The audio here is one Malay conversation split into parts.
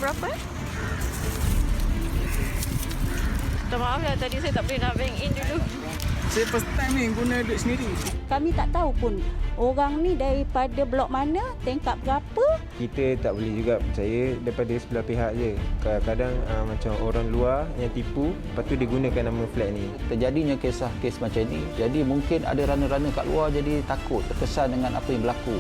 berapa? Minta maaf ya, tadi saya tak boleh nak bank in dulu. Saya first time ni guna duit sendiri. Kami tak tahu pun orang ni daripada blok mana, tingkat berapa. Kita tak boleh juga percaya daripada sebelah pihak je. Kadang-kadang macam orang luar yang tipu, lepas tu dia gunakan nama flat ni. Terjadinya kes macam ini, jadi mungkin ada runner-runner kat luar jadi takut, terkesan dengan apa yang berlaku.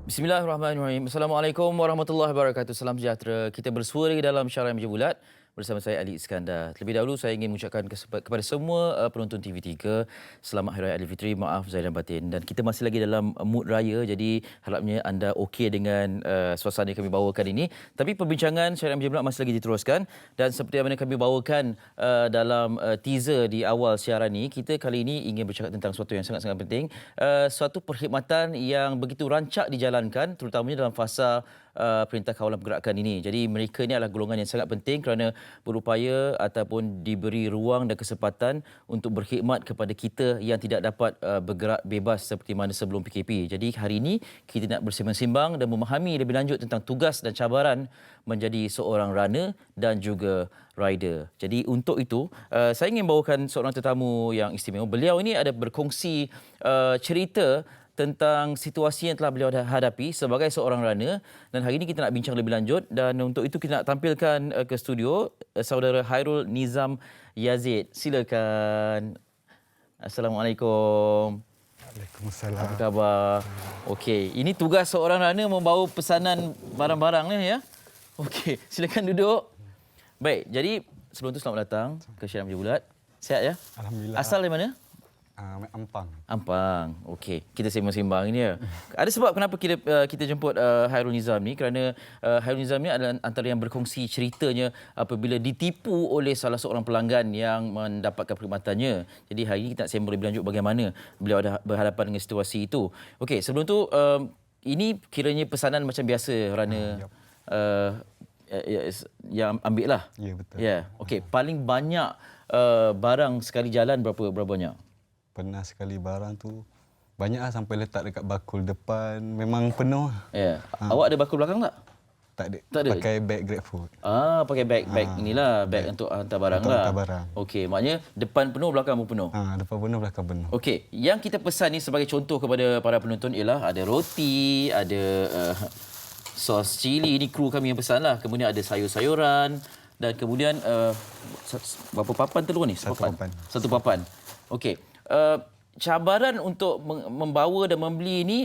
Bismillahirrahmanirrahim. Assalamualaikum warahmatullahi wabarakatuh. Salam sejahtera. Kita bersuara dalam Syarah Meja Bulat bersama saya Ali Iskandar. Terlebih dahulu saya ingin mengucapkan kepada semua penonton TV3 selamat Hari Raya Aidilfitri. Maaf zahir dan batin. Dan kita masih lagi dalam mood raya, jadi harapnya anda okey dengan suasana yang kami bawakan ini. Tapi perbincangan Syarah Meja Bulat masih lagi diteruskan, dan seperti yang kami bawakan dalam teaser di awal siaran ini, kita kali ini ingin bercakap tentang sesuatu yang sangat-sangat penting, suatu perkhidmatan yang begitu rancak dijalankan terutamanya dalam fasa Perintah Kawalan Pergerakan ini. Jadi mereka ini adalah golongan yang sangat penting kerana berupaya ataupun diberi ruang dan kesempatan untuk berkhidmat kepada kita yang tidak dapat bergerak bebas seperti mana sebelum PKP. Jadi hari ini kita nak bersembang-sembang dan memahami lebih lanjut tentang tugas dan cabaran menjadi seorang runner dan juga rider. Jadi untuk itu saya ingin bawakan seorang tetamu yang istimewa. Beliau ini ada berkongsi cerita tentang situasi yang telah beliau hadapi sebagai seorang runner, dan hari ini kita nak bincang lebih lanjut, dan untuk itu kita nak tampilkan ke studio saudara Hairul Nizam Yazid. Silakan. Assalamualaikum. Waalaikumsalam. Apa khabar? Okey, ini tugas seorang runner membawa pesanan barang-barang ni ya. Okey, silakan duduk. Baik, jadi sebelum tu selamat datang ke Syarah Meja Bulat. Sihat ya? Alhamdulillah. Asal dari mana? Ampang. Ampang. Okey, kita sembang-sembang ini ya. Ada sebab kenapa kita jemput Hairul Nizam ni, kerana Hairul Nizam ni adalah antara yang berkongsi ceritanya apabila ditipu oleh salah seorang pelanggan yang mendapatkan perkhidmatannya. Jadi hari ini kita nak sembang lebih lanjut bagaimana beliau ada berhadapan dengan situasi itu. Okey, sebelum tu ini kiranya pesanan macam biasa runner yang ambil lah. Ya, betul. Ya. Okey, paling banyak barang sekali jalan berapa banyak? Pernah sekali barang tu banyak lah, sampai letak dekat bakul depan. Memang penuh. Ya. Awak ada bakul belakang tak? Tak ada. Tak ada? Pakai beg GrabFood. Pakai beg inilah, beg untuk hantar barang Untuk lah. hantar barang. Okey, maknanya depan penuh, belakang pun penuh. Depan penuh, belakang penuh. Okey, yang kita pesan ni sebagai contoh kepada para penonton ialah ada roti, ada sos cili, ini kru kami yang pesan lah. Kemudian ada sayur-sayuran, dan kemudian berapa papan telur ni? Satu papan. Satu papan. Okey. Cabaran untuk membawa dan membeli ini,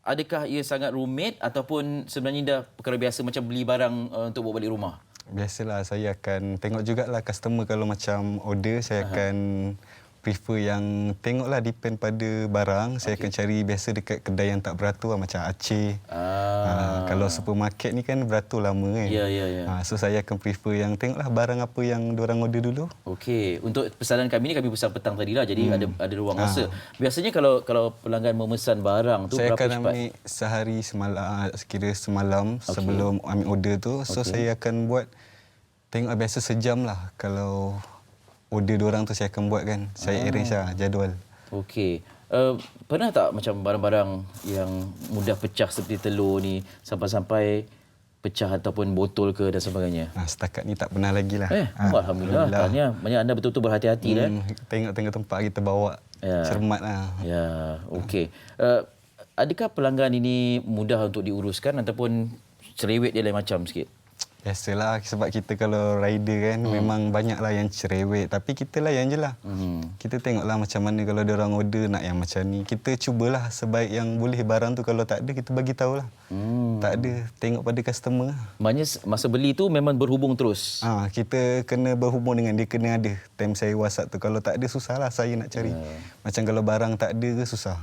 adakah ia sangat rumit ataupun sebenarnya dah perkara biasa macam beli barang untuk bawa balik rumah? Biasalah, saya akan tengok jugalah customer kalau macam order, saya akan prefer yang tengoklah depend pada barang. Saya akan cari biasa dekat kedai yang tak beratur lah, macam Aceh. Kalau supermarket ni kan beratur lama kan. Ya. So saya akan prefer yang tengoklah barang apa yang diorang order dulu. Okey, untuk pesanan kami ni kami pesan petang tadilah, jadi ada ruang masa. Biasanya kalau pelanggan memesan barang tu saya berapa akan cepat? ambil sehari semalam, kira semalam sebelum ambil order tu. So saya akan buat, tengok biasa sejam lah. Kalau order diorang tu saya akan buat kan. Saya arrange lah jadual. Okey. Pernah tak macam barang-barang yang mudah pecah seperti telur ni sampai-sampai pecah ataupun botol ke dan sebagainya? Setakat ni tak pernah lagi lah. Alhamdulillah. Tahniah. Maknanya anda betul-betul berhati-hati dah. Tengok-tengok tempat kita bawa. Cermat lah. Ya, okey. Adakah pelanggan ini mudah untuk diuruskan ataupun cerewet dia lain macam sikit? Biasalah, sebab kita kalau rider kan memang banyaklah yang cerewet, tapi kita layan je lah. Kita tengoklah macam mana kalau dia orang order nak yang macam ni. Kita cubalah sebaik yang boleh barang tu, kalau tak ada kita bagi tahulah. Tak ada, tengok pada customer. Maknanya masa beli tu memang berhubung terus. Kita kena berhubung dengan dia, kena ada. Time saya WhatsApp tu, kalau tak ada susahlah saya nak cari. Macam kalau barang tak ada ke susah.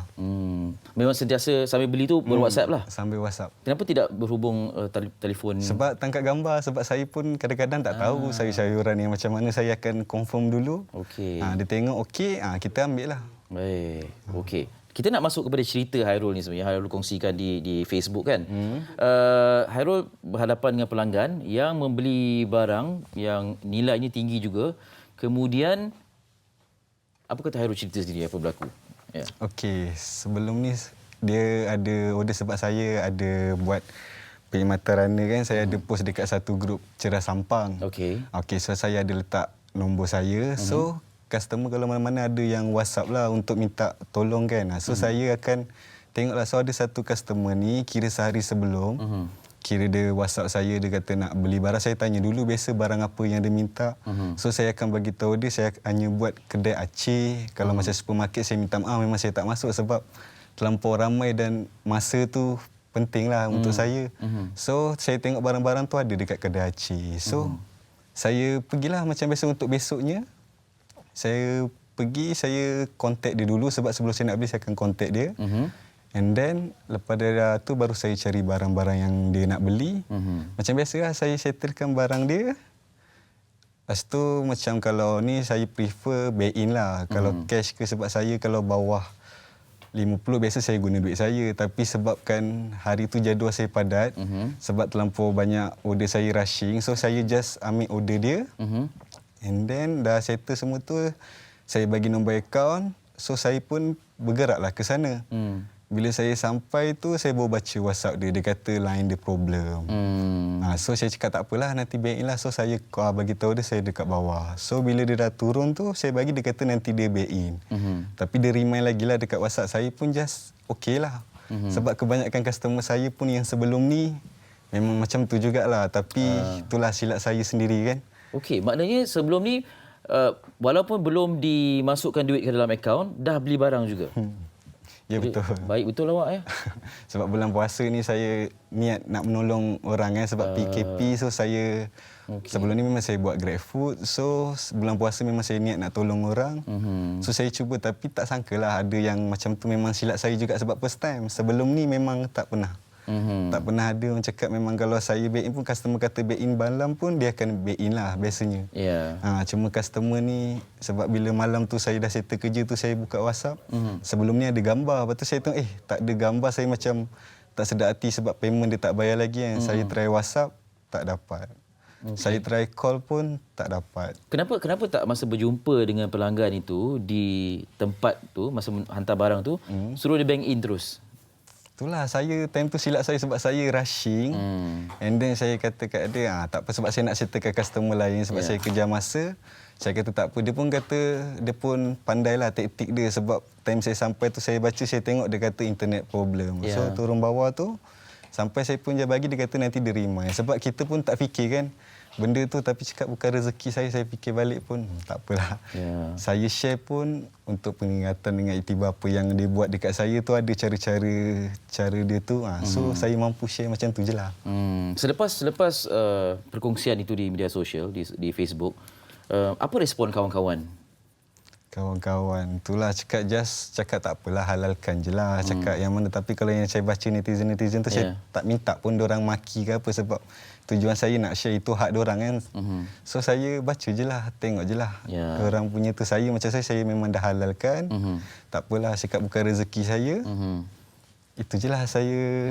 Memang sentiasa sambil beli tu ber-WhatsApp lah. Sambil WhatsApp. Kenapa tidak berhubung telefon? Sebab tangkap gambar, sebab saya pun kadang-kadang tak tahu sayur-sayuran yang macam mana, saya akan confirm dulu. Okey. Dia tengok okey, kita ambil lah. Baik. Okey. kita nak masuk kepada cerita Hairul ni sebenarnya. Hairul kongsikan di Facebook kan. Hairul berhadapan dengan pelanggan yang membeli barang yang nilainya tinggi juga. Kemudian apa kata Hairul cerita sendiri apa berlaku? Ya. Okey, sebelum ni dia ada order sebab saya ada buat perkhidmatan rana kan, saya ada post dekat satu grup Cerah Sampang. Okey. Okey, so saya ada letak nombor saya. So customer kalau mana-mana ada yang WhatsApp lah untuk minta tolong kan. So saya akan tengoklah, so ada satu customer ni kira sehari sebelum, kira dia WhatsApp saya, dia kata nak beli barang. Saya tanya dulu biasa barang apa yang dia minta. So saya akan bagi tahu dia, saya hanya buat kedai Aceh. Kalau macam supermarket saya minta maaf, memang saya tak masuk sebab terlampau ramai dan masa tu penting lah untuk saya. So saya tengok barang-barang tu ada dekat kedai Aceh. So saya pergilah macam biasa untuk besoknya. Saya pergi, saya contact dia dulu sebab sebelum saya nak beli saya akan contact dia. And then lepas dari tu baru saya cari barang-barang yang dia nak beli. Macam biasalah saya settlekan barang dia. Lepas tu macam kalau ni saya prefer buy-in lah. Kalau cash ke, sebab saya kalau bawah 50 biasa saya guna duit saya. Tapi sebabkan hari tu jadual saya padat, sebab terlampau banyak order saya rushing, so saya just ambil order dia. And then dah settle semua tu, saya bagi nombor akaun. So saya pun bergeraklah ke sana. Bila saya sampai tu, saya baru baca WhatsApp dia. Dia kata line dia problem. So saya cakap tak apalah, nanti back in lah. So saya bagi tahu dia saya dekat bawah. So bila dia dah turun tu, saya bagi, dia kata nanti dia back in. Tapi dia remind lagi lah dekat WhatsApp. Saya pun just okey lah. Sebab kebanyakan customer saya pun yang sebelum ni memang macam tu jugalah. Tapi itulah silap saya sendiri kan. Okey, maknanya sebelum ni walaupun belum dimasukkan duit ke dalam akaun, dah beli barang juga. Ya, betul. Baik betul awak ya. Sebab bulan puasa ni saya niat nak menolong orang kan, sebab PKP. So saya sebelum ni memang saya buat GrabFood. So bulan puasa memang saya niat nak tolong orang. So saya cuba, tapi tak sangkalah ada yang macam tu. Memang silap saya juga sebab first time. Sebelum ni memang tak pernah. Tak pernah ada orang cakap memang kalau saya back in pun, customer kata back in malam pun dia akan back in lah biasanya. Cuma customer ni sebab bila malam tu saya dah settle kerja tu, saya buka WhatsApp. Sebelum ni ada gambar, lepas tu saya tengok tak ada gambar, saya macam tak sedar hati sebab payment dia tak bayar lagi kan. Saya try WhatsApp tak dapat. Saya try call pun tak dapat. Kenapa tak masa berjumpa dengan pelanggan itu di tempat tu, masa hantar barang tu, suruh dia bank in terus? Itulah saya time tu silap saya sebab saya rushing. And then saya kata kat dia, tak apa sebab saya nak settlekan customer lain sebab saya kejar masa. Saya kata tak apa. Dia pun kata, dia pun pandailah taktik dia sebab time saya sampai tu saya baca, saya tengok dia kata internet problem. So turun bawah tu, sampai saya pun bagi, dia kata nanti dia remind. Sebab kita pun tak fikir kan benda tu, tapi cakap bukan rezeki saya fikir balik pun tak apalah. Saya share pun untuk pengingatan dengan iktibar apa yang dia buat dekat saya tu, ada cara dia tu. So saya mampu share macam tu je lah. Selepas perkongsian itu di media sosial, di Facebook, apa respon kawan-kawan? Kawan-kawan itulah cakap tak apalah, halalkan je lah. Cakap yang mana, tapi kalau yang saya baca netizen tu, saya tak minta pun diorang maki ke apa, sebab tujuan saya nak share, itu hak diorang kan. So saya baca je lah, tengok je lah. Orang punya tu, saya macam saya memang dah halalkan. Tak apalah, cakap bukan rezeki saya. Itu je lah saya.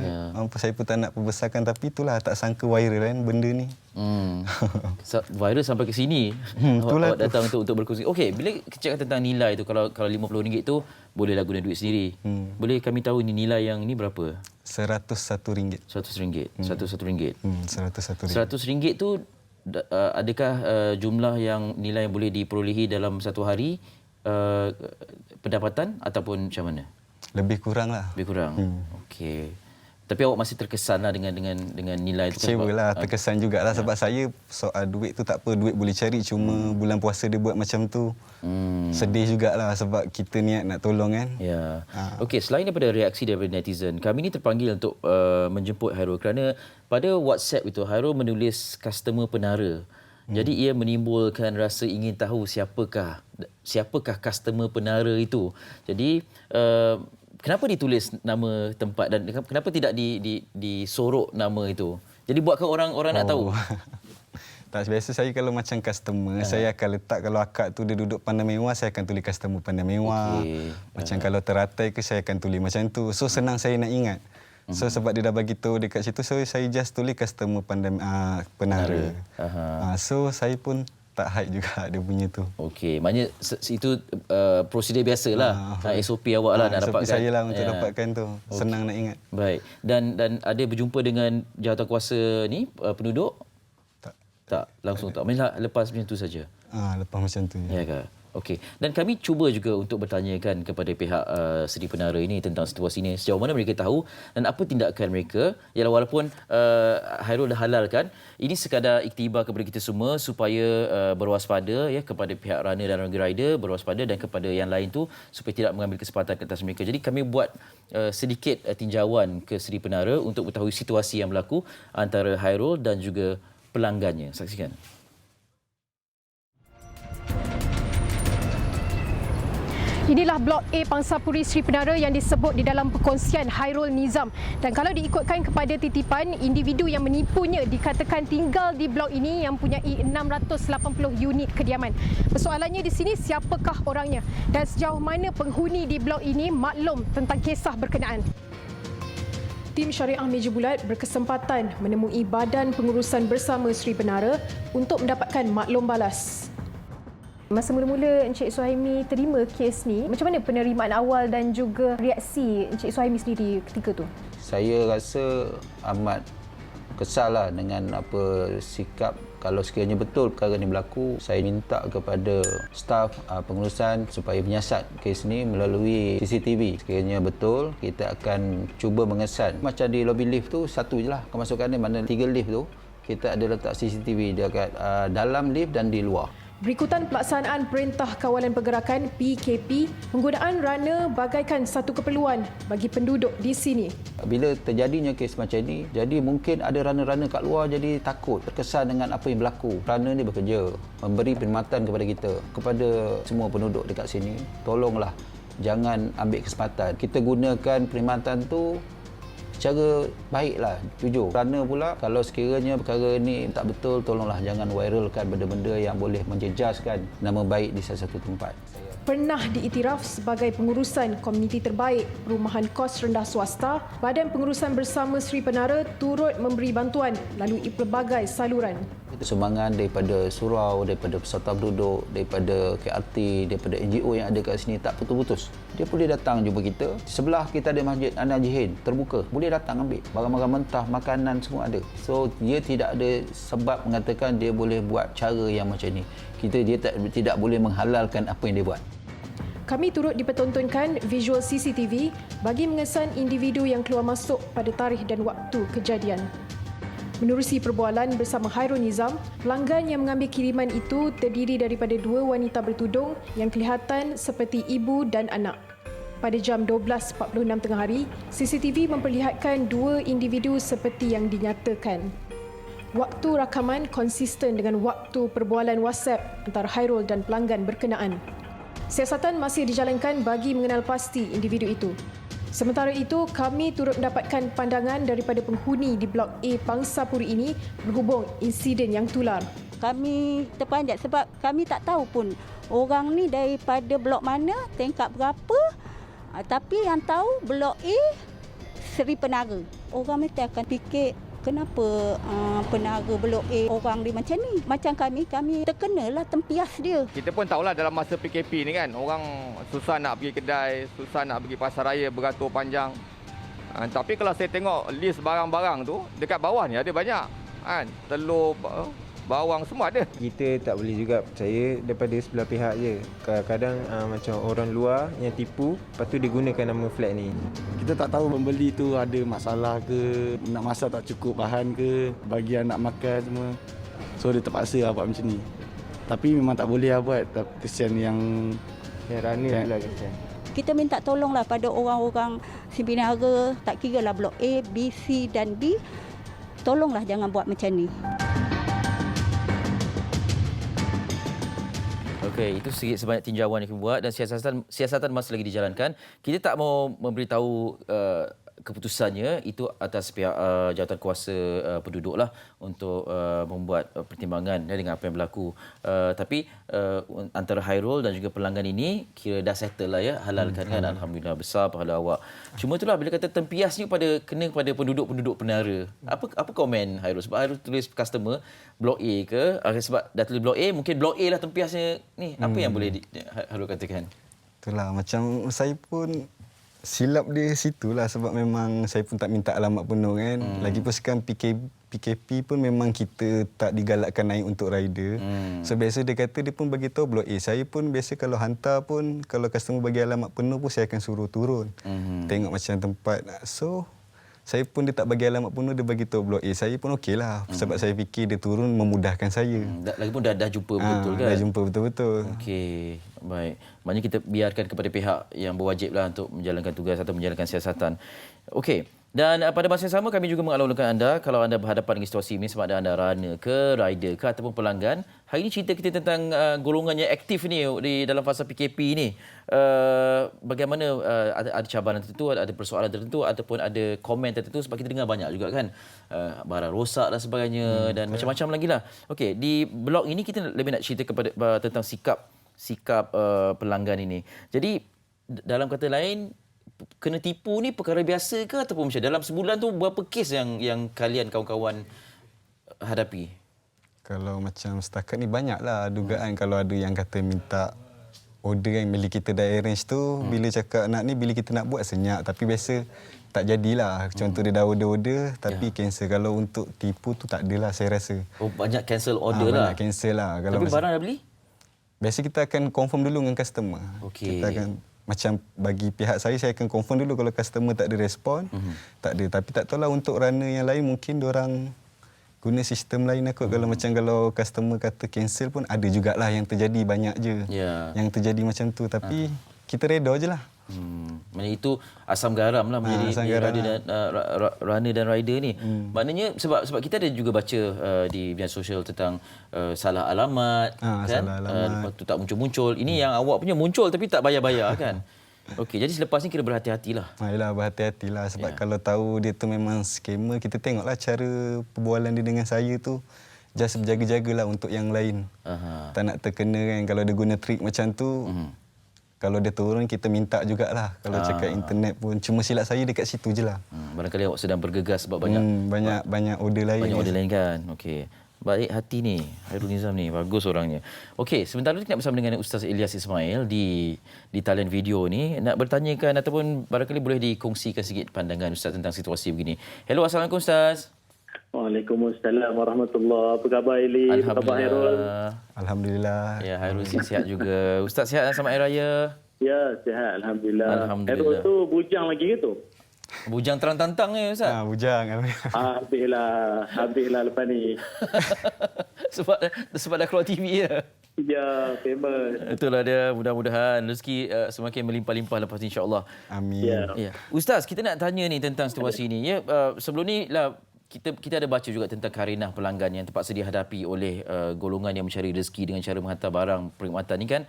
Saya pun tak nak perbesarkan, tapi itulah tak sangka viral kan benda ni. Viral sampai ke sini. Awak datang untuk berkongsi. Okey, bila cakap tentang nilai tu, kalau RM50 tu bolehlah guna duit sendiri. Boleh kami tahu ni nilai yang ni berapa? RM101. RM100. RM101. RM101. RM100 tu adakah jumlah yang nilai yang boleh diperolehi dalam satu hari, pendapatan ataupun macam mana? Lebih kurang lah. Lebih kurang. Okey. Tapi awak masih terkesan lah dengan nilai itu. Kecewa lah, terkesan jugalah sebab saya soal duit tu tak apa, duit boleh cari, cuma bulan puasa dia buat macam tu. Sedih jugalah sebab kita niat nak tolong kan. Okey, selain daripada reaksi daripada netizen, kami ni terpanggil untuk menjemput Hairul kerana pada WhatsApp itu Hairul menulis customer penara. Jadi ia menimbulkan rasa ingin tahu siapakah customer penara itu. Jadi kenapa ditulis nama tempat dan kenapa tidak disorok nama itu? Jadi buatkan orang nak tahu. Tak, biasa saya kalau macam customer, saya akan letak kalau akak tu dia duduk pandai mewah, saya akan tulis customer pandai mewah. Okey. Macam kalau teratai ke, saya akan tulis macam tu. So senang saya nak ingat. So sebab dia dah bagi tahu dekat situ, so saya just tulis customer pandai penara. So saya pun tak hide juga dia punya tu. Okey, maknanya itu prosedur biasalah. SOP awak lah nak SOP dapatkan. saya lah untuk dapatkan tu. Senang nak ingat. Baik. Dan ada berjumpa dengan jawatankuasa ni penduduk? Tak, langsung tak. Main lepas macam tu saja. Lepas macam tu. Ya ke? Okey. Dan kami cuba juga untuk bertanyakan kepada pihak Seri Penara ini tentang situasi ini. Sejauh mana mereka tahu dan apa tindakan mereka. Ialah walaupun Hairul dah halalkan, ini sekadar iktibar kepada kita semua supaya berwaspada ya kepada pihak runner dan rider, berwaspada dan kepada yang lain tu supaya tidak mengambil kesempatan ke atas mereka. Jadi kami buat sedikit tinjauan ke Seri Penara untuk mengetahui situasi yang berlaku antara Hairul dan juga pelanggannya. Saksikan. Inilah Blok A Pangsapuri Seri Penara yang disebut di dalam perkongsian Hairul Nizam. Dan kalau diikutkan kepada titipan, individu yang menipunya dikatakan tinggal di blok ini yang mempunyai 680 unit kediaman. Persoalannya di sini, siapakah orangnya dan sejauh mana penghuni di blok ini maklum tentang kisah berkenaan. Tim Syariah Meja Bulat berkesempatan menemui Badan Pengurusan Bersama Seri Penara untuk mendapatkan maklum balas. Masa mula-mula Encik Suhaimi terima kes ni, macam mana penerimaan awal dan juga reaksi Encik Suhaimi sendiri ketika tu? Saya rasa amat kesal lah dengan apa sikap. Kalau sekiranya betul perkara ini berlaku, saya minta kepada staf pengurusan supaya menyiasat kes ni melalui CCTV. Sekiranya betul, kita akan cuba mengesan. Macam di lobby lift tu, satu je lah kemasukan dia, mana 3 lift tu, kita ada letak CCTV dekat dalam lift dan di luar. Berikutan pelaksanaan Perintah Kawalan Pergerakan PKP, penggunaan runner bagaikan satu keperluan bagi penduduk di sini. Bila terjadinya kes macam ini, jadi mungkin ada runner-runner kat luar jadi takut, terkesan dengan apa yang berlaku. Runner ni bekerja, memberi perkhidmatan kepada kita, kepada semua penduduk dekat sini. Tolonglah, jangan ambil kesempatan. Kita gunakan perkhidmatan tu secara baiklah, jujur. Kerana pula kalau sekiranya perkara ini tak betul, tolonglah jangan viralkan benda-benda yang boleh menjejaskan nama baik di satu tempat. Pernah diiktiraf sebagai pengurusan komuniti terbaik perumahan kos rendah swasta, Badan Pengurusan Bersama Seri Penara turut memberi bantuan melalui pelbagai saluran. Sumbangan daripada surau, daripada peserta penduduk, daripada KRT, daripada NGO yang ada kat sini tak putus-putus. Dia boleh datang jumpa kita. Sebelah kita ada Masjid An-Najihin, terbuka. Boleh datang ambil. Barang-barang mentah, makanan semua ada. So, dia tidak ada sebab mengatakan dia boleh buat cara yang macam ni. Dia tidak boleh menghalalkan apa yang dia buat. Kami turut dipertontonkan visual CCTV bagi mengesan individu yang keluar masuk pada tarikh dan waktu kejadian. Menerusi perbualan bersama Hairul Nizam, pelanggan yang mengambil kiriman itu terdiri daripada 2 wanita bertudung yang kelihatan seperti ibu dan anak. Pada jam 12.46 tengah hari, CCTV memperlihatkan 2 individu seperti yang dinyatakan. Waktu rakaman konsisten dengan waktu perbualan WhatsApp antara Hairul dan pelanggan berkenaan. Siasatan masih dijalankan bagi mengenal pasti individu itu. Sementara itu, kami turut mendapatkan pandangan daripada penghuni di Blok A Pangsapuri ini berhubung insiden yang tular. Kami terpanjat sebab kami tak tahu pun orang ni daripada blok mana, tingkat berapa. Tapi yang tahu Blok A Seri Penara. Orang mesti akan fikir kenapa penara Blok A orang dia macam ni. Macam kami terkenalah tempias dia. Kita pun tahulah dalam masa PKP ni kan, orang susah nak pergi kedai, susah nak pergi pasar raya beratur panjang. Tapi kalau saya tengok list barang-barang tu, dekat bawah ni ada banyak. Telur, bawang semua ada. Kita tak boleh juga percaya daripada sebelah pihak je. Kadang-kadang macam orang luar yang tipu, lepas tu dia gunakan nama flat ni. Kita tak tahu membeli tu ada masalah ke, nak masak tak cukup bahan ke, bagi anak makan semua. So dia terpaksa lah buat macam ni. Tapi memang tak boleh lah buat, kesian yang runner pula kesian. Kita minta tolonglah pada orang-orang Seri Penara, tak kira lah Blok A, B, C dan D. Tolonglah jangan buat macam ni. Okey, itu sedikit sebanyak tinjauan yang kami buat dan siasatan masih lagi dijalankan. Kita tak mau memberitahu keputusannya itu atas pihak jawatan kuasa penduduk lah untuk membuat pertimbangan dengan apa yang berlaku. Tapi antara Hairul dan juga pelanggan ini kira dah settle lah ya, halalkan kan. Alhamdulillah, besar pahala awak. Cuma itulah bila kata tempias ni kena kepada penduduk-penduduk penara. Apa komen Hairul? Sebab Hairul tulis customer blok A ke? Sebab dah tulis blok A, mungkin blok A lah tempiasnya ni. Apa yang boleh Hairul katakan? Itulah, macam saya pun silap di situlah sebab memang saya pun tak minta alamat penuh kan. Lagipun sekarang PKP pun memang kita tak digalakkan naik untuk rider. So biasa dia kata dia pun bagi tahu blok A. Saya pun biasa kalau hantar pun kalau customer bagi alamat penuh pun saya akan suruh turun. Tengok macam tempat. So saya pun dia tak bagi alamat penuh, dia bagi tahu blok A. Saya pun okeylah sebab saya fikir dia turun memudahkan saya. Lagipun dah jumpa betul kan? Dah jumpa betul-betul. Okey, baik. Maknanya kita biarkan kepada pihak yang berwajiblah untuk menjalankan tugas atau menjalankan siasatan. Okey. Dan pada masa yang sama kami juga mengalurkan anda kalau anda berhadapan dengan situasi ini sama ada anda runner ke, rider ke ataupun pelanggan. Hari ini cerita kita tentang golongan yang aktif ni di dalam fasa PKP ni. Bagaimana ada cabaran tertentu, ada persoalan tertentu ataupun ada komen tertentu sebab kita dengar banyak juga kan. Barang rosak dan sebagainya dan macam-macam lagi lah. Okey, di blog ini kita lebih nak cerita tentang sikap pelanggan ini. Jadi dalam kata lain kena tipu ni perkara biasa ke ataupun macam dalam sebulan tu berapa kes yang kalian kawan-kawan hadapi? Kalau macam setakat ni banyaklah dugaan kalau ada yang kata minta order yang bila kita dah arrange tu bila cakap nak ni bila kita nak buat senyap tapi biasa tak jadilah. Contoh dia dah order tapi cancel. Kalau untuk tipu tu tak adalah saya rasa. Oh, banyak cancel order lah. Banyak cancel lah. Kalau tapi barang dah beli? Biasa kita akan confirm dulu dengan customer. Okey. Kita akan macam bagi pihak saya akan confirm dulu kalau customer tak ada respon, tak ada. Tapi tak tahulah untuk runner yang lain mungkin diorang guna sistem lain kot. Kalau customer kata cancel pun ada jugalah yang terjadi banyak je. Yang terjadi macam tu tapi kita reda je lah. Maksudnya itu asam garam lah menjadi runner dan rider ni. Maknanya sebab kita ada juga baca di media sosial tentang salah alamat kan. Salah alamat. Lepas tu tak muncul-muncul. Ini yang awak punya muncul tapi tak bayar-bayar kan. Okey, jadi selepas ni kira berhati-hatilah. Yalah, berhati-hatilah sebab kalau tahu dia tu memang scammer, kita tengoklah cara perbualan dia dengan saya tu. Just berjaga-jagalah untuk yang lain. Tak nak terkena kan kalau dia guna trik macam tu. Kalau dia turun, kita minta jugalah. Kalau cakap internet pun, cuma silap saya dekat situ je lah. Barangkali awak sedang bergegas sebab banyak order lain. Banyak order lain kan. Okey. Baik hati ni, Hairul Nizam ni. Bagus orangnya. Okey, sebentar lagi kita nak bersama dengan Ustaz Ilyas Ismail di talian video ni. Nak bertanyakan ataupun barangkali boleh dikongsikan sikit pandangan Ustaz tentang situasi begini. Hello, Assalamualaikum Ustaz. Waalaikumsalam warahmatullahi. Apa khabar Ili? Apa khabar Hairul? Alhamdulillah. Ya, Hairul sihat juga. Ustaz sihat selamat Hari Raya? Ya, sihat. Alhamdulillah. Alhamdulillah. Hairul tu bujang lagi ke tu? Bujang terang-tantang ni Ustaz? Bujang. Habislah lepas ni. sebab dah keluar TV ya? Ya, famous. Itulah dia. Mudah-mudahan rezeki semakin melimpah-limpah lepas ni insya-Allah. Amin. Ya. Ustaz, kita nak tanya ni tentang situasi ni. Ya, sebelum ni lah kita ada baca juga tentang karinah pelanggan yang terpaksa dihadapi oleh golongan yang mencari rezeki dengan cara menghantar barang perkhidmatan ni kan.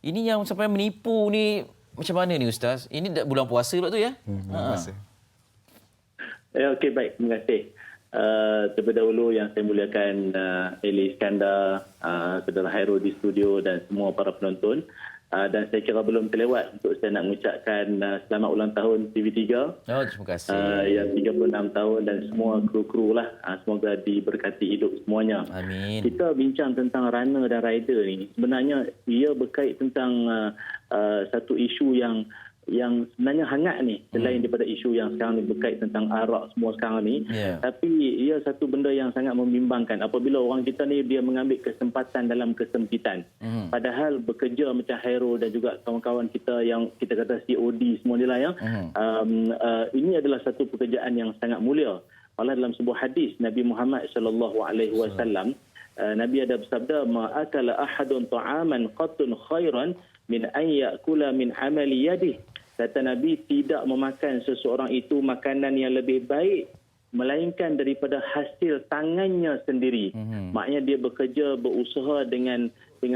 Ini yang sampai menipu ni macam mana ni Ustaz? Ini dah bulan puasa pula tu ya? Bulan puasa. Okey, baik. Terima kasih. Terlebih dahulu yang saya muliakan Eli Iskandar, saudara Hairul di studio dan semua para penonton. Dan saya kira belum terlewat untuk saya nak mengucapkan selamat ulang tahun TV3. Oh, terima kasih. Yang 36 tahun dan semua kru-kru lah. Semoga diberkati hidup semuanya. Amin. Kita bincang tentang runner dan rider ni. Sebenarnya ia berkait tentang satu isu yang sebenarnya hangat ni selain daripada isu yang sekarang ni berkait tentang arak semua sekarang ni. Tapi ia satu benda yang sangat membimbangkan apabila orang kita ni dia mengambil kesempatan dalam kesempitan. Padahal bekerja macam Hairul dan juga kawan-kawan kita yang kita kata COD semua ni lah ya. Ini adalah satu pekerjaan yang sangat mulia. Malah dalam sebuah hadis Nabi Muhammad SAW Nabi ada bersabda ma akala ahadun ta'aman qattun khairan min an ya'kula min amali yadihi. Kata Nabi, tidak memakan seseorang itu makanan yang lebih baik melainkan daripada hasil tangannya sendiri. Maknanya dia bekerja, berusaha dengan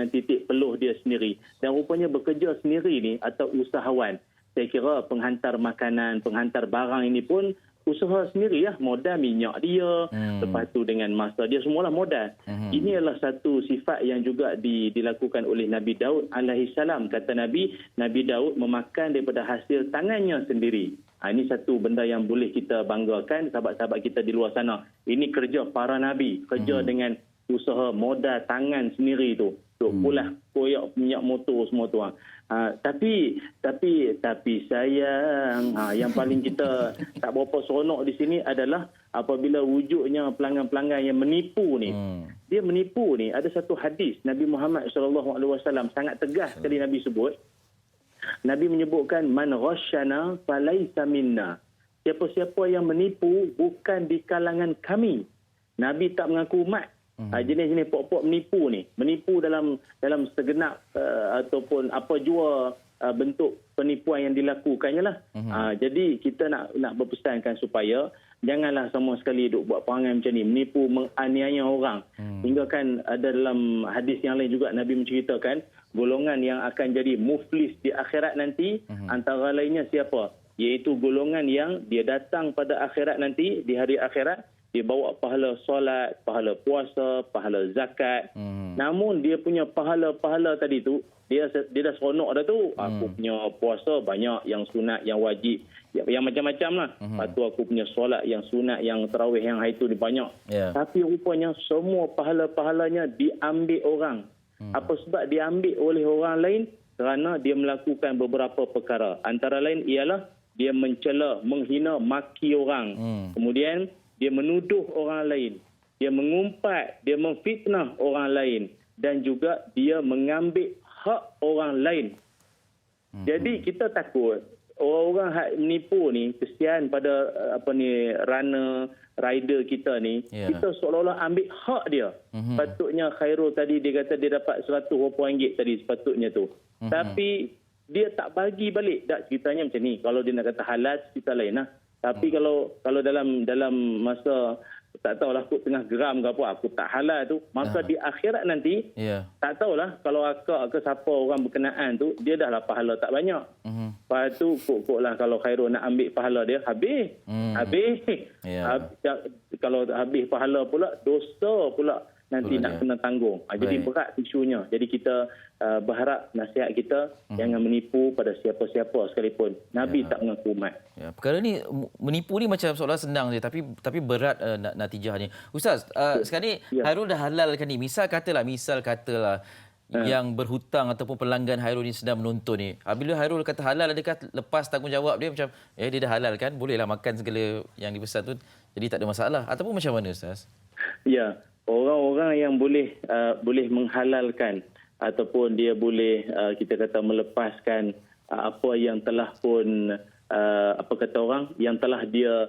titik peluh dia sendiri. Dan rupanya bekerja sendiri ni atau usahawan, saya kira penghantar makanan, penghantar barang ini pun usaha sendiri ya, modal minyak dia, lepas tu dengan masa dia semualah modal. Ini adalah satu sifat yang juga dilakukan oleh Nabi Daud alaihissalam. Kata Nabi Daud memakan daripada hasil tangannya sendiri. Ini satu benda yang boleh kita banggakan sahabat-sahabat kita di luar sana. Ini kerja para Nabi, kerja dengan usaha modal tangan sendiri tu. Pulah koyak minyak motor semua tu. Tapi sayang, yang paling kita tak berapa seronok di sini adalah apabila wujudnya pelanggan-pelanggan yang menipu ni. Dia menipu ni, ada satu hadis Nabi Muhammad SAW sangat tegas sekali Nabi sebut. Nabi menyebutkan man ghasyana falaisa minna. Siapa-siapa yang menipu bukan di kalangan kami. Nabi tak mengaku umat. Jenis-jenis pokok menipu dalam segenap ataupun apa jua bentuk penipuan yang dilakukannya lah. Jadi kita nak berpesankan supaya janganlah sama sekali duk buat perangai macam ni, menipu, menganiaya orang. Hingga kan ada dalam hadis yang lain juga Nabi menceritakan golongan yang akan jadi muflis di akhirat nanti, antara lainnya siapa? Iaitu golongan yang dia datang pada akhirat nanti, di hari akhirat dia bawa pahala solat, pahala puasa, pahala zakat. Namun dia punya pahala-pahala tadi tu, dia dah seronok dah tu. Aku punya puasa banyak, yang sunat, yang wajib, yang macam-macam lah. Lepas tu aku punya solat, yang sunat, yang tarawih, yang hari tu dia banyak. Tapi rupanya semua pahala-pahalanya diambil orang. Apa sebab diambil oleh orang lain? Kerana dia melakukan beberapa perkara. Antara lain ialah dia mencela, menghina, maki orang. Kemudian dia menuduh orang lain, dia mengumpat, dia memfitnah orang lain, dan juga dia mengambil hak orang lain. Jadi kita takut orang-orang hak menipu ni, kesian pada runner, rider kita ni, kita seolah-olah ambil hak dia. Patutnya Khairul tadi dia kata dia dapat RM100 tadi sepatutnya tu. Tapi dia tak bagi balik. Tak, ceritanya macam ni. Kalau dia nak kata halal, cerita lain lah. Tapi kalau dalam masa tak tahulah aku tengah geram ke apa, aku tak halal tu, maka di akhirat nanti tak tahulah kalau akak ke siapa orang berkenaan tu, dia dah lah pahala tak banyak. Lepas tu kok-koklah kalau Khairul nak ambil pahala dia, habis. Kalau habis pahala pula, dosa pula nanti nak kena tanggung. Jadi berat isunya. Jadi kita berharap nasihat kita jangan menipu pada siapa-siapa sekalipun. Nabi tak mengaku umat. Perkara ni, menipu ni macam seolah senang je, tapi berat natijahnya. Ustaz, sekarang ni Khairul dah halalkan ni. Misal katalah yang berhutang ataupun pelanggan Khairul ni sedang menonton ni. Bila Khairul kata halal, adakah lepas tanggungjawab dia macam dia dah halal kan, bolehlah makan segala yang dipesan tu, jadi tak ada masalah, ataupun macam mana Ustaz? Ya, orang-orang yang boleh menghalalkan ataupun dia boleh kita kata melepaskan apa yang telah pun yang telah dia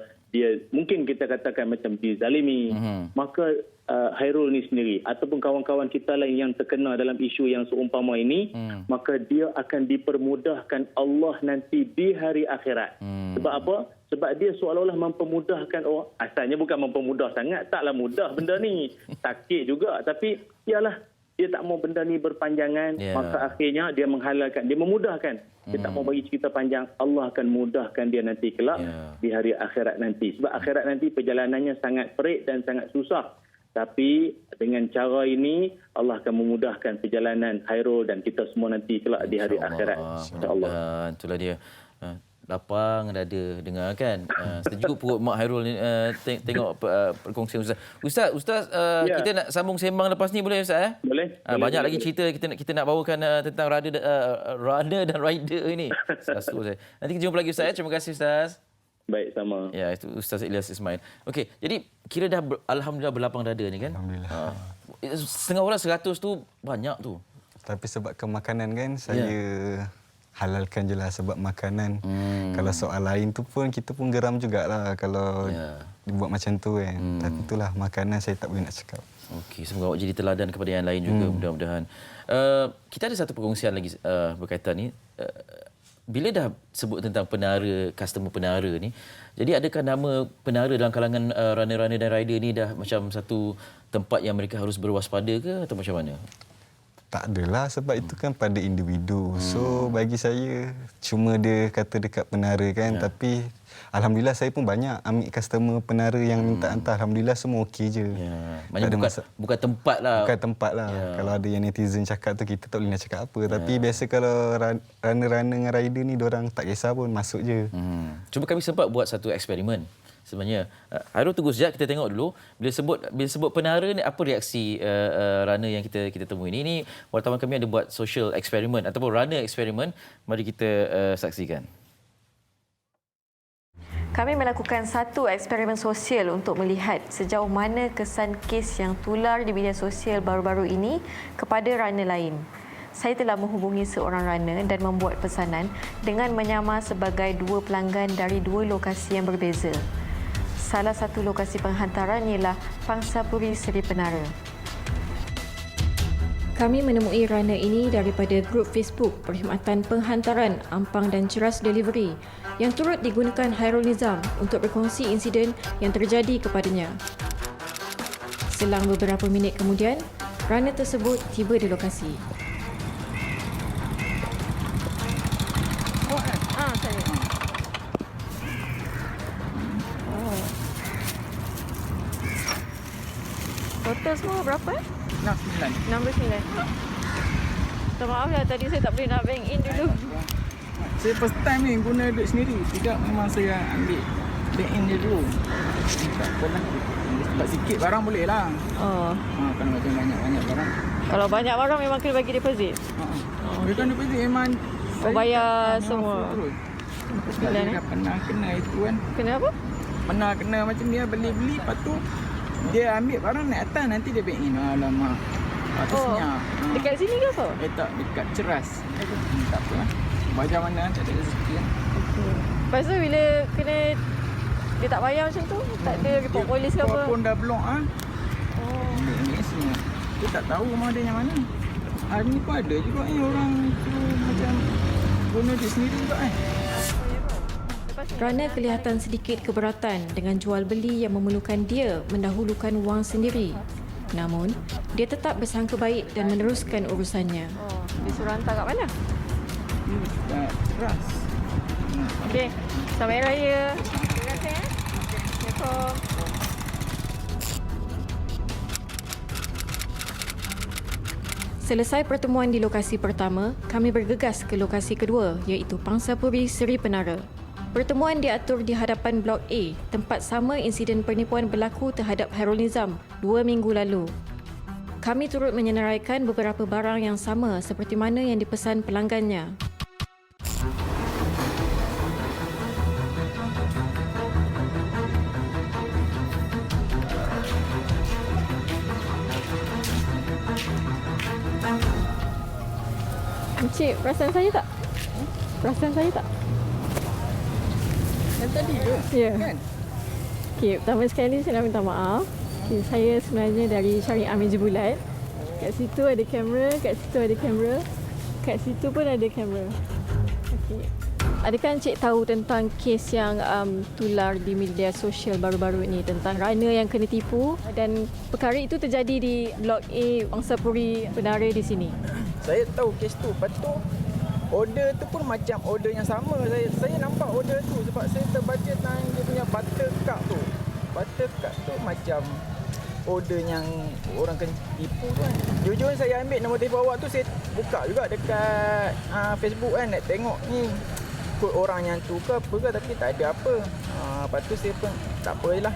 mungkin kita katakan macam dizalimi, maka Khairul ni sendiri ataupun kawan-kawan kita lain yang terkena dalam isu yang seumpama ini, maka dia akan dipermudahkan Allah nanti di hari akhirat. Sebab apa? Sebab dia seolah-olah mempermudahkan orang. Asalnya bukan mempermudah sangat, taklah mudah benda ni. Sakit juga, tapi ialah dia tak mau benda ni berpanjangan, maka akhirnya dia menghalalkan, dia memudahkan. Dia tak mau bagi cerita panjang, Allah akan mudahkan dia nanti kelak di hari akhirat nanti. Sebab akhirat nanti perjalanannya sangat perit dan sangat susah. Tapi dengan cara ini Allah akan memudahkan perjalanan Khairul dan kita semua nanti kelak di hari akhirat. InsyaAllah. Itulah dia. Lapang dada dengar kan. Sejuk perut Mak Khairul ni tengok perkongsian Ustaz. Ustaz, kita nak sambung sembang lepas ni boleh Ustaz? Boleh. Banyak lagi cerita kita nak bawakan tentang runner dan rider ini. Sasu saya. Nanti kita jumpa lagi Ustaz. Terima kasih Ustaz. Baik, sama. Ya, itu Ustaz Ilyas Ismail. Okey, jadi kira dah alhamdulillah berlapang dada ni kan? Alhamdulillah. Setengah orang 100 tu banyak tu. Tapi sebab ke makanan kan, saya halalkan je lah sebab makanan. Kalau soal lain tu pun, kita pun geram jugalah kalau dibuat macam tu kan. Tapi itulah makanan, saya tak boleh nak cakap. Okey, semoga awak jadi teladan kepada yang lain juga mudah-mudahan. Kita ada satu perkongsian lagi berkaitan ni. Bila dah sebut tentang penara, customer penara ni, jadi adakah nama penara dalam kalangan runner-runner dan rider ni dah macam satu tempat yang mereka harus berwaspada ke atau macam mana? Tak adalah sebab itu kan pada individu. So bagi saya cuma dia kata dekat penara kan, tapi alhamdulillah saya pun banyak ambil customer penara yang minta hantar. Alhamdulillah semua okey je. Ya. Maksudnya bukan tempat lah. Bukan tempat lah. Kalau ada yang netizen cakap tu kita tak boleh nak cakap apa. Tapi biasa kalau runner-runner dengan rider ni diorang tak kisah pun, masuk je. Cuma kami sempat buat satu eksperimen. Sebenarnya Hairul tunggu sekejap, kita tengok dulu bila sebut penara ni apa reaksi runner yang kita temui ni. Ini wartawan kami ada buat social experiment ataupun runner experiment. Mari kita saksikan. Kami melakukan satu eksperimen sosial untuk melihat sejauh mana kesan kes yang tular di media sosial baru-baru ini kepada runner lain. Saya telah menghubungi seorang runner dan membuat pesanan dengan menyamar sebagai 2 pelanggan dari 2 lokasi yang berbeza. Salah satu lokasi penghantaran ialah Pangsapuri Seri Penara. Kami menemui runner ini daripada grup Facebook Perkhidmatan Penghantaran Ampang dan Ceras Delivery yang turut digunakan Hairul Nizam untuk berkongsi insiden yang terjadi kepadanya. Selang beberapa minit kemudian, runner tersebut tiba di lokasi. Total semua berapa? 69. 69. Minta maaf ya, tadi saya tak boleh nak bank in dulu. Saya first time ni guna duit sendiri. Tidak, memang saya ambil bank in dia dulu. Tak pernah. Sebab sikit barang boleh lah. Kalau macam banyak-banyak barang. Kalau banyak barang memang kena bagi deposit? Dia kan deposit memang bayar semua. Saya dah pernah kena itu kan. Kena apa? Pernah kena macam dia beli-beli, lepas tu dia ambil barang naik atas, nanti dia bank in. Alamak. Lepas tu senyap. Dekat sini ke apa? Tak, dekat Ceras. Tak apa lah. Bayar mana, tak ada rezeki kan. Lepas tu bila kena dia tak bayar macam tu, tak ada report polis ke apa? Dia pun dah block ah. Ini senyap. Dia tak tahu rumah dia yang mana. Hari ni pun ada juga orang tu macam guna duit sendiri juga Runner kelihatan sedikit keberatan dengan jual beli yang memerlukan dia mendahulukan wang sendiri. Namun, dia tetap bersangka baik dan meneruskan urusannya. Dia suruh hantar kat mana? Kat Ceras. Okey, selamat Hari Raya. Terima kasih. Assalamualaikum. Selesai pertemuan di lokasi pertama, kami bergegas ke lokasi kedua iaitu Pangsapuri Seri Penara. Pertemuan diatur di hadapan Blok A, tempat sama insiden penipuan berlaku terhadap Hairul Nizam 2 minggu lalu. Kami turut menyenaraikan beberapa barang yang sama seperti mana yang dipesan pelanggannya. Encik, perasan saya tak? Perasan saya tak? Yang tadi ke? Ya. Kan? Okey, pertama sekali saya nak minta maaf. Okay, saya sebenarnya dari Syariah Meja Bulat. Kat situ ada kamera, kat situ ada kamera. Kat situ pun ada kamera. Okey. Adakah Encik tahu tentang kes yang tular di media sosial baru-baru ini tentang runner yang kena tipu dan perkara itu terjadi di Blok A Pangsapuri Penara di sini? Saya tahu kes tu. Lepas tu order tu pun macam order yang sama. Saya nampak order tu sebab saya terbaca tentang dia punya buttercup tu. Buttercup tu macam order yang orang kena tipu tu kan. Jujur saya ambil nombor telefon awak tu, saya buka juga dekat Facebook kan, nak tengok ni ikut orang yang tu ke apa ke, tapi tak ada apa. Lepas tu saya pun tak apa je lah,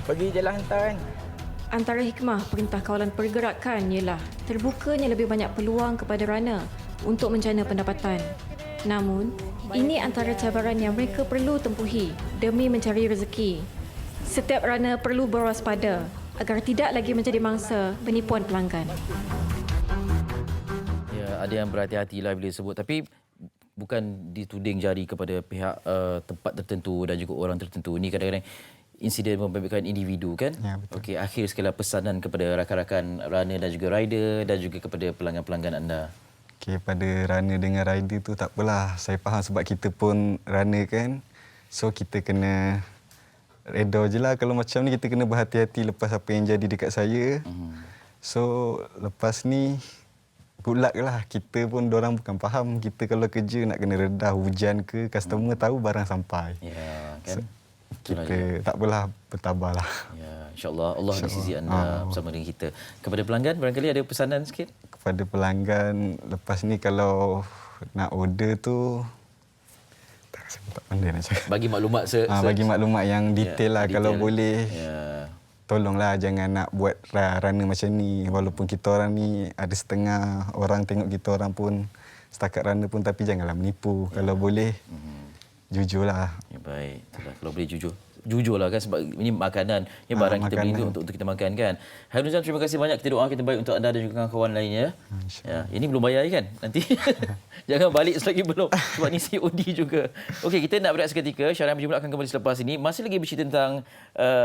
pergi je lah hantar kan. Antara hikmah Perintah Kawalan Pergerakan ialah terbukanya lebih banyak peluang kepada runner untuk menjana pendapatan. Namun, ini antara cabaran yang mereka perlu tempuhi demi mencari rezeki. Setiap runner perlu berwaspada agar tidak lagi menjadi mangsa penipuan pelanggan. Ya, ada yang berhati-hatilah bila sebut, tapi bukan dituding jari kepada pihak tempat tertentu dan juga orang tertentu. Ini kadang-kadang insiden membabitkan individu kan? Ya, betul. Okey, akhir sekali pesanan kepada rakan-rakan runner dan juga rider dan juga kepada pelanggan-pelanggan anda. Okey, pada runner dengan rider tu tak apalah. Saya faham sebab kita pun runner kan. So kita kena reda je lah. Kalau macam ni kita kena berhati-hati lepas apa yang jadi dekat saya. So lepas ni good luck lah. Kita pun dorang bukan faham. Kita kalau kerja nak kena redah hujan ke, customer tahu barang sampai. Ya, kan? Kita tak apalah, bertabahlah. Ya, insya-Allah Allah di sisi anda bersama dengan kita. Kepada pelanggan barangkali ada pesanan sikit? Kepada pelanggan lepas ni kalau nak order tu tak pandai nak cakap. Bagi maklumat bagi maklumat yang detail lah detail. kalau boleh. Ya. Tolonglah jangan nak buat rana macam ni. Walaupun kita orang ni ada setengah orang tengok kita orang pun setakat rana pun, tapi janganlah menipu. Kalau boleh jujurlah. Ya, baik. Kalau boleh jujurlah kan, sebab ini makanan, ini barang kita beli untuk kita makan kan. Hairul Nizam, terima kasih banyak. Kita doa kita baik untuk anda dan juga kawan-kawan lainnya. Ya, ini belum bayar kan? Nanti jangan balik selagi belum, sebab ni COD juga. Okey, kita nak berehat seketika. Syariah Menjadi Bulat akan kembali selepas ini. Masih lagi bercerita tentang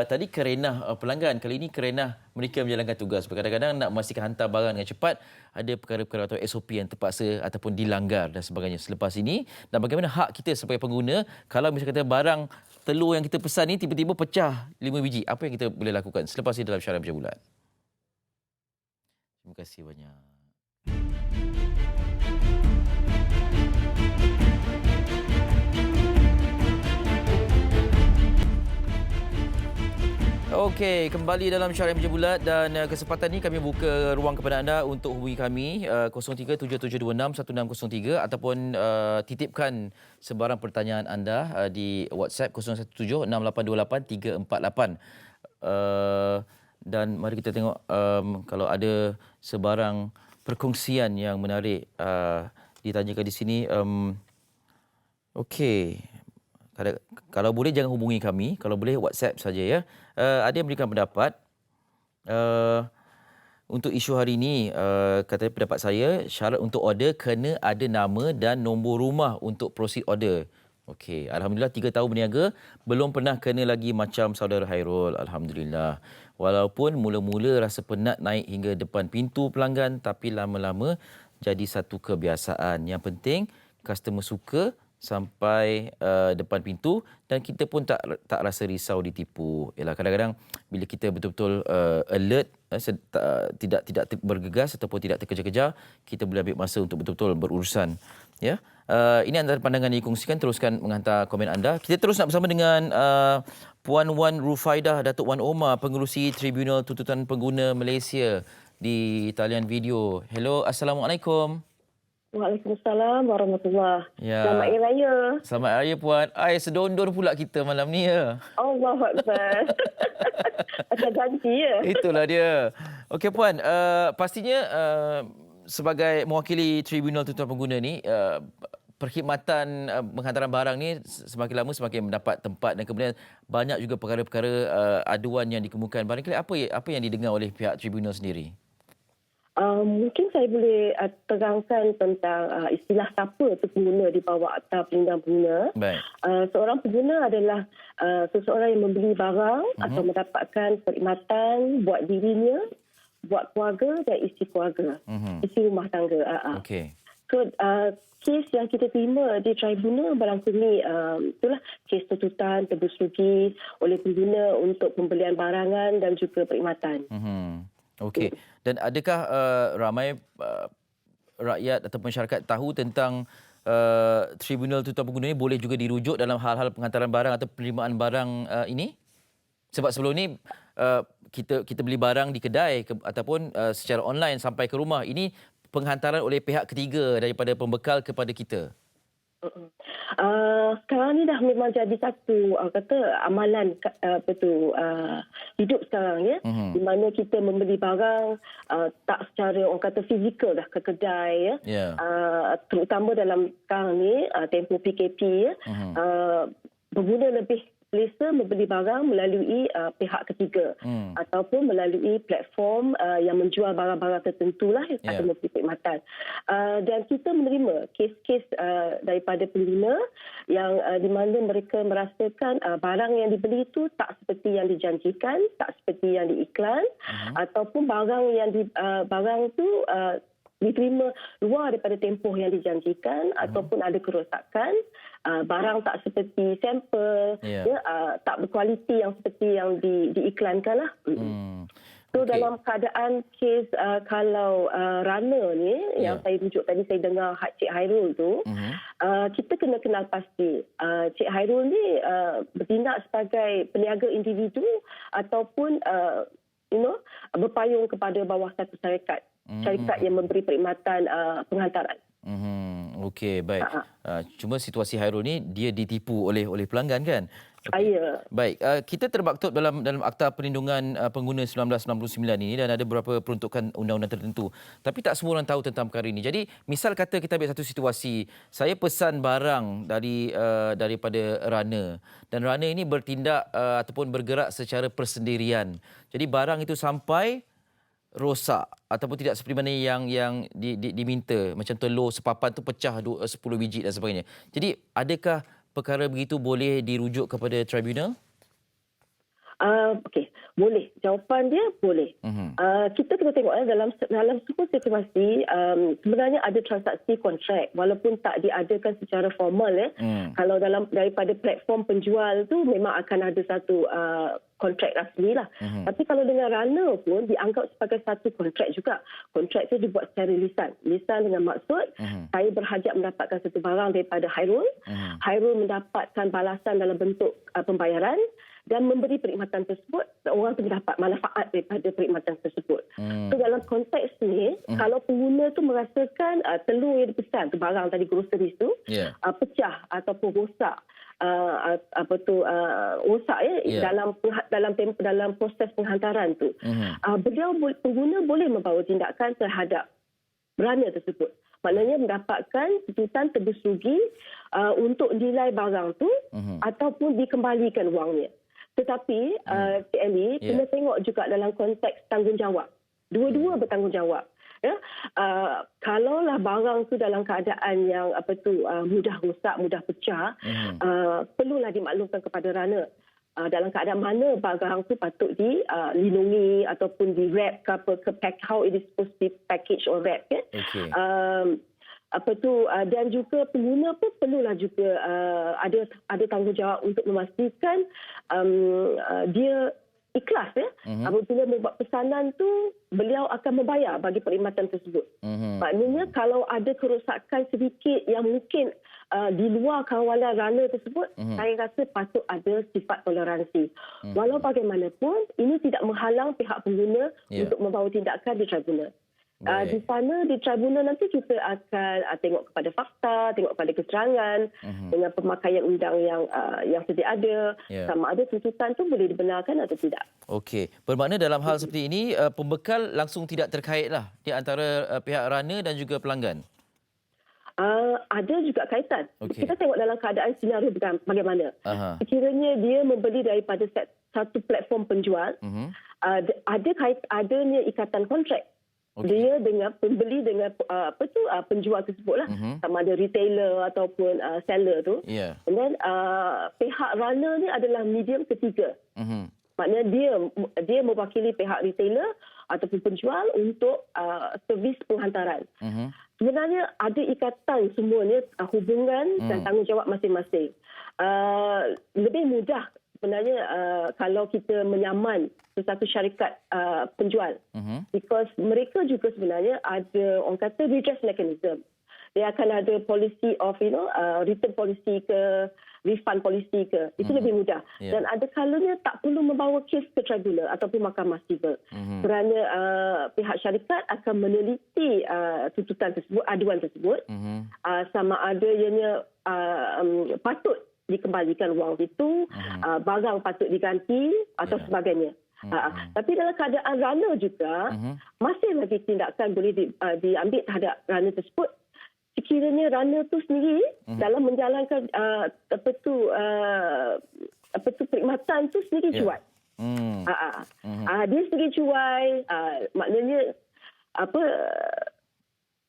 tadi kerenah pelanggan. Kali ini kerenah mereka menjalankan tugas. Kadang-kadang nak memastikan hantar barang dengan cepat, ada perkara-perkara atau SOP yang terpaksa ataupun dilanggar dan sebagainya. Selepas ini, dan bagaimana hak kita sebagai pengguna kalau misalnya kata barang telur yang kita pesan ni tiba-tiba pecah 5 biji. Apa yang kita boleh lakukan? Selepas ini dalam Syariah Menjadi Bulat. Terima kasih banyak. Okey, kembali dalam Syariah Menjadi Bulat dan kesempatan ini kami buka ruang kepada anda untuk hubungi kami 0377261603 ataupun titipkan sebarang pertanyaan anda di WhatsApp 0176828348. Dan mari kita tengok kalau ada sebarang perkongsian yang menarik ditanyakan di sini. Okey. Kalau boleh jangan hubungi kami, kalau boleh WhatsApp saja ya. Ada yang berikan pendapat untuk isu hari ini, kata pendapat saya, syarat untuk order kena ada nama dan nombor rumah untuk proceed order. Okey, alhamdulillah 3 tahun berniaga belum pernah kena lagi macam saudara Hairul, alhamdulillah. Walaupun mula-mula rasa penat naik hingga depan pintu pelanggan, tapi lama-lama jadi satu kebiasaan. Yang penting customer suka sampai depan pintu dan kita pun tak rasa risau ditipu. Yalah, kadang-kadang bila kita betul-betul alert, tidak bergegas ataupun tidak terkejar-kejar, kita boleh ambil masa untuk betul-betul berurusan. Ya, ini antara pandangan yang dikongsikan. Teruskan menghantar komen anda. Kita terus nak bersama dengan Puan Wan Rufaidah Datuk Wan Omar, pengerusi Tribunal Tuntutan Pengguna Malaysia di talian video. Hello, Assalamualaikum. Waalaikumsalam warahmatullahi. Ya. Selamat Hari Raya. Selamat Hari Raya Puan. Sedondor pula kita malam ni ya. Allahu Akbar. Macam janji ya. Itulah dia. Okey Puan, pastinya sebagai mewakili Tribunal Tuntutan Pengguna ni, perkhidmatan penghantaran barang ni semakin lama semakin mendapat tempat dan kemudian banyak juga perkara-perkara aduan yang dikemukakan. Barangkali apa yang didengar oleh pihak tribunal sendiri? Mungkin saya boleh terangkan tentang istilah siapa tu pengguna di bawah Akta Perlindungan Pengguna. Baik. Seorang pengguna adalah seseorang yang membeli barang atau mendapatkan perkhidmatan buat dirinya, buat keluarga dan isteri keluarga, isteri rumah tangga. Okey. So, kes yang kita terima di tribunal barangkali itulah kes tuntutan tebus rugi oleh pengguna untuk pembelian barangan dan juga perkhidmatan. Okey. Dan adakah ramai rakyat atau masyarakat tahu tentang Tribunal Tuntutan Pengguna ini boleh juga dirujuk dalam hal-hal penghantaran barang atau penerimaan barang ini? Sebab sebelum ni kita beli barang di kedai ataupun secara online sampai ke rumah. Ini penghantaran oleh pihak ketiga daripada pembekal kepada kita. Sekarang ni dah memang jadi satu amalan hidup sekarang ya, di mana kita membeli barang tak secara orang kata fizikal dah ke kedai ya. Terutama dalam sekarang ni tempoh PKP ya, pengguna lebih selesa membeli barang melalui pihak ketiga ataupun melalui platform yang menjual barang-barang tertentu lah atau memberi perkhidmatan. Dan kita menerima kes-kes daripada pengguna yang di mana mereka merasakan barang yang dibeli itu tak seperti yang dijanjikan, tak seperti yang diiklan, ataupun barang tu diterima luar daripada tempoh yang dijanjikan ataupun ada kerosakan, barang tak seperti sampel, tak berkualiti yang seperti yang diiklankan lah. So dalam keadaan kes kalau runner ni yang saya rujuk tadi, saya dengar Cik Hairul tu, kita kena kenal pasti Cik Hairul ni bertindak sebagai peniaga individu ataupun berpayung kepada bawah satu syarikat yang memberi perkhidmatan penghantaran. Okey, baik. Cuma situasi Hairul ni dia ditipu oleh pelanggan kan? Ya. Baik, kita termaktub dalam Akta Perlindungan Pengguna 1999 ini dan ada beberapa peruntukan undang-undang tertentu. Tapi tak semua orang tahu tentang perkara ini. Jadi, misal kata kita ambil satu situasi, saya pesan barang daripada runner dan runner ini bertindak ataupun bergerak secara persendirian. Jadi barang itu sampai rosak ataupun tidak seperti mana yang diminta, macam telur sepapan tu pecah 10 biji dan sebagainya. Jadi adakah perkara begitu boleh dirujuk kepada tribunal? Okey, boleh. Jawapan dia boleh. Kita kena tengok dalam semua situasi sebenarnya ada transaksi kontrak walaupun tak diadakan secara formal. Kalau daripada platform penjual tu memang akan ada satu kontrak rasmi lah. Tapi kalau dengan runner pun dianggap sebagai satu kontrak juga. Kontrak tu dibuat secara lisan. Lisan dengan maksud saya berhajat mendapatkan satu barang daripada Hairul. Hairul mendapatkan balasan dalam bentuk pembayaran dan memberi perkhidmatan tersebut, orang tu mendapat manfaat daripada perkhidmatan tersebut. So dalam konteks ni, kalau pengguna tu merasakan telur yang dipesan, tu barang tadi groceries tu, pecah ataupun rosak, rosak dalam proses penghantaran tu, pengguna boleh membawa tindakan terhadap runner tersebut. Maknanya mendapatkan putusan tebus rugi untuk nilai barang tu ataupun dikembalikan wangnya. Tetapi Cik Ali kena tengok juga dalam konteks tanggungjawab. Dua-dua bertanggungjawab. Ya, kalaulah barang tu dalam keadaan yang mudah rosak, mudah pecah, perlulah dimaklumkan kepada runner. Dalam keadaan mana barang tu patut dilindungi ataupun di wrap ke how it is supposed to be packaged or wrap. Ya. Dan juga pengguna pun perlulah juga ada tanggungjawab untuk memastikan dia ikhlas apabila membuat pesanan tu beliau akan membayar bagi perkhidmatan tersebut. Maknanya kalau ada kerosakan sedikit yang mungkin di luar kawalan runner tersebut, saya rasa patut ada sifat toleransi. Walau bagaimanapun ini tidak menghalang pihak pengguna untuk membawa tindakan di tribunal. Di sana, di tribunal nanti kita akan tengok kepada fakta, tengok kepada keterangan dengan pemakaian undang yang sedia ada, sama ada tuntutan tu boleh dibenarkan atau tidak. Okey, bermakna dalam hal seperti ini, pembekal langsung tidak terkaitlah di antara pihak runner dan juga pelanggan? Ada juga kaitan. Kita tengok dalam keadaan senario bagaimana. Sekiranya dia membeli daripada satu platform penjual, adanya ikatan kontrak. Dia dengan pembeli dengan penjual tersebutlah, sama ada retailer ataupun seller tu. And then pihak runner ni adalah medium ketiga. Maknanya dia mewakili pihak retailer ataupun penjual untuk servis penghantaran. Sebenarnya ada ikatan semuanya, hubungan dan tanggungjawab masing-masing. Lebih mudah sebenarnya kalau kita menyaman sesuatu syarikat penjual, because mereka juga sebenarnya ada orang kata redress mechanism. Dia akan ada policy of return policy ke refund policy ke, itu lebih mudah. Dan ada kalanya tak perlu membawa kes ke tribunal ataupun mahkamah sivil, kerana pihak syarikat akan meneliti tuntutan tersebut, aduan tersebut, sama ada ianya patut dikembalikan wang itu, barang patut diganti atau sebagainya. Tapi dalam keadaan runner juga, masih lagi tindakan boleh diambil terhadap runner tersebut sekiranya runner tu sendiri dalam menjalankan perkhidmatan tu sendiri cuai. Dia sendiri cuai, maknanya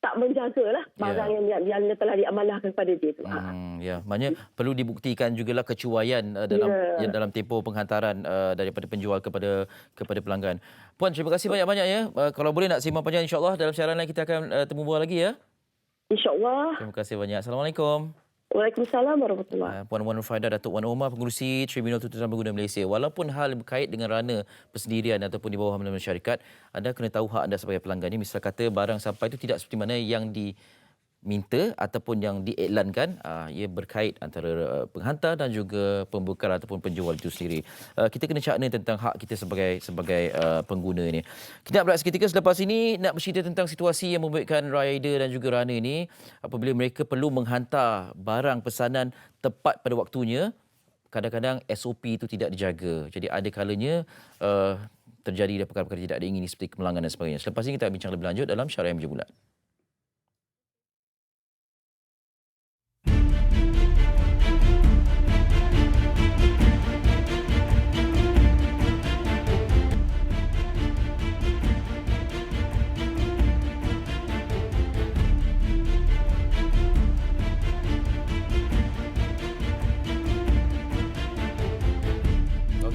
tak menjagalah barang yang telah diamanahkan kepada dia tu. Maknanya perlu dibuktikan jugalah kecuaian dalam tempoh penghantaran daripada penjual kepada pelanggan. Puan, terima kasih banyak-banyak ya. Kalau boleh nak sembang panjang, insya-Allah dalam siaran lain kita akan temu bual lagi ya. InsyaAllah. Terima kasih banyak. Assalamualaikum. Waalaikumsalam warahmatullahi. Puan Wan Nurfaida, Datuk Wan Omar, Pengerusi Tribunal Tuntutan Pengguna Malaysia. Walaupun hal berkait dengan rana persendirian ataupun di bawah hamluan syarikat, anda kena tahu hak anda sebagai pelanggan. Misal kata barang sampai itu tidak seperti mana yang diminta ataupun yang diiklankan, ia berkait antara penghantar dan juga pembekal ataupun penjual itu sendiri. Kita kena cakna tentang hak kita sebagai pengguna ini. Kita nak berehat seketika, selepas ini nak bercerita tentang situasi yang membuatkan rider dan juga runner ini apabila mereka perlu menghantar barang pesanan tepat pada waktunya, kadang-kadang SOP itu tidak dijaga. Jadi ada kalanya terjadi perkara-perkara tidak diingini seperti kemalangan dan sebagainya. Selepas ini kita bincang lebih lanjut dalam Syariah Meja Bulat.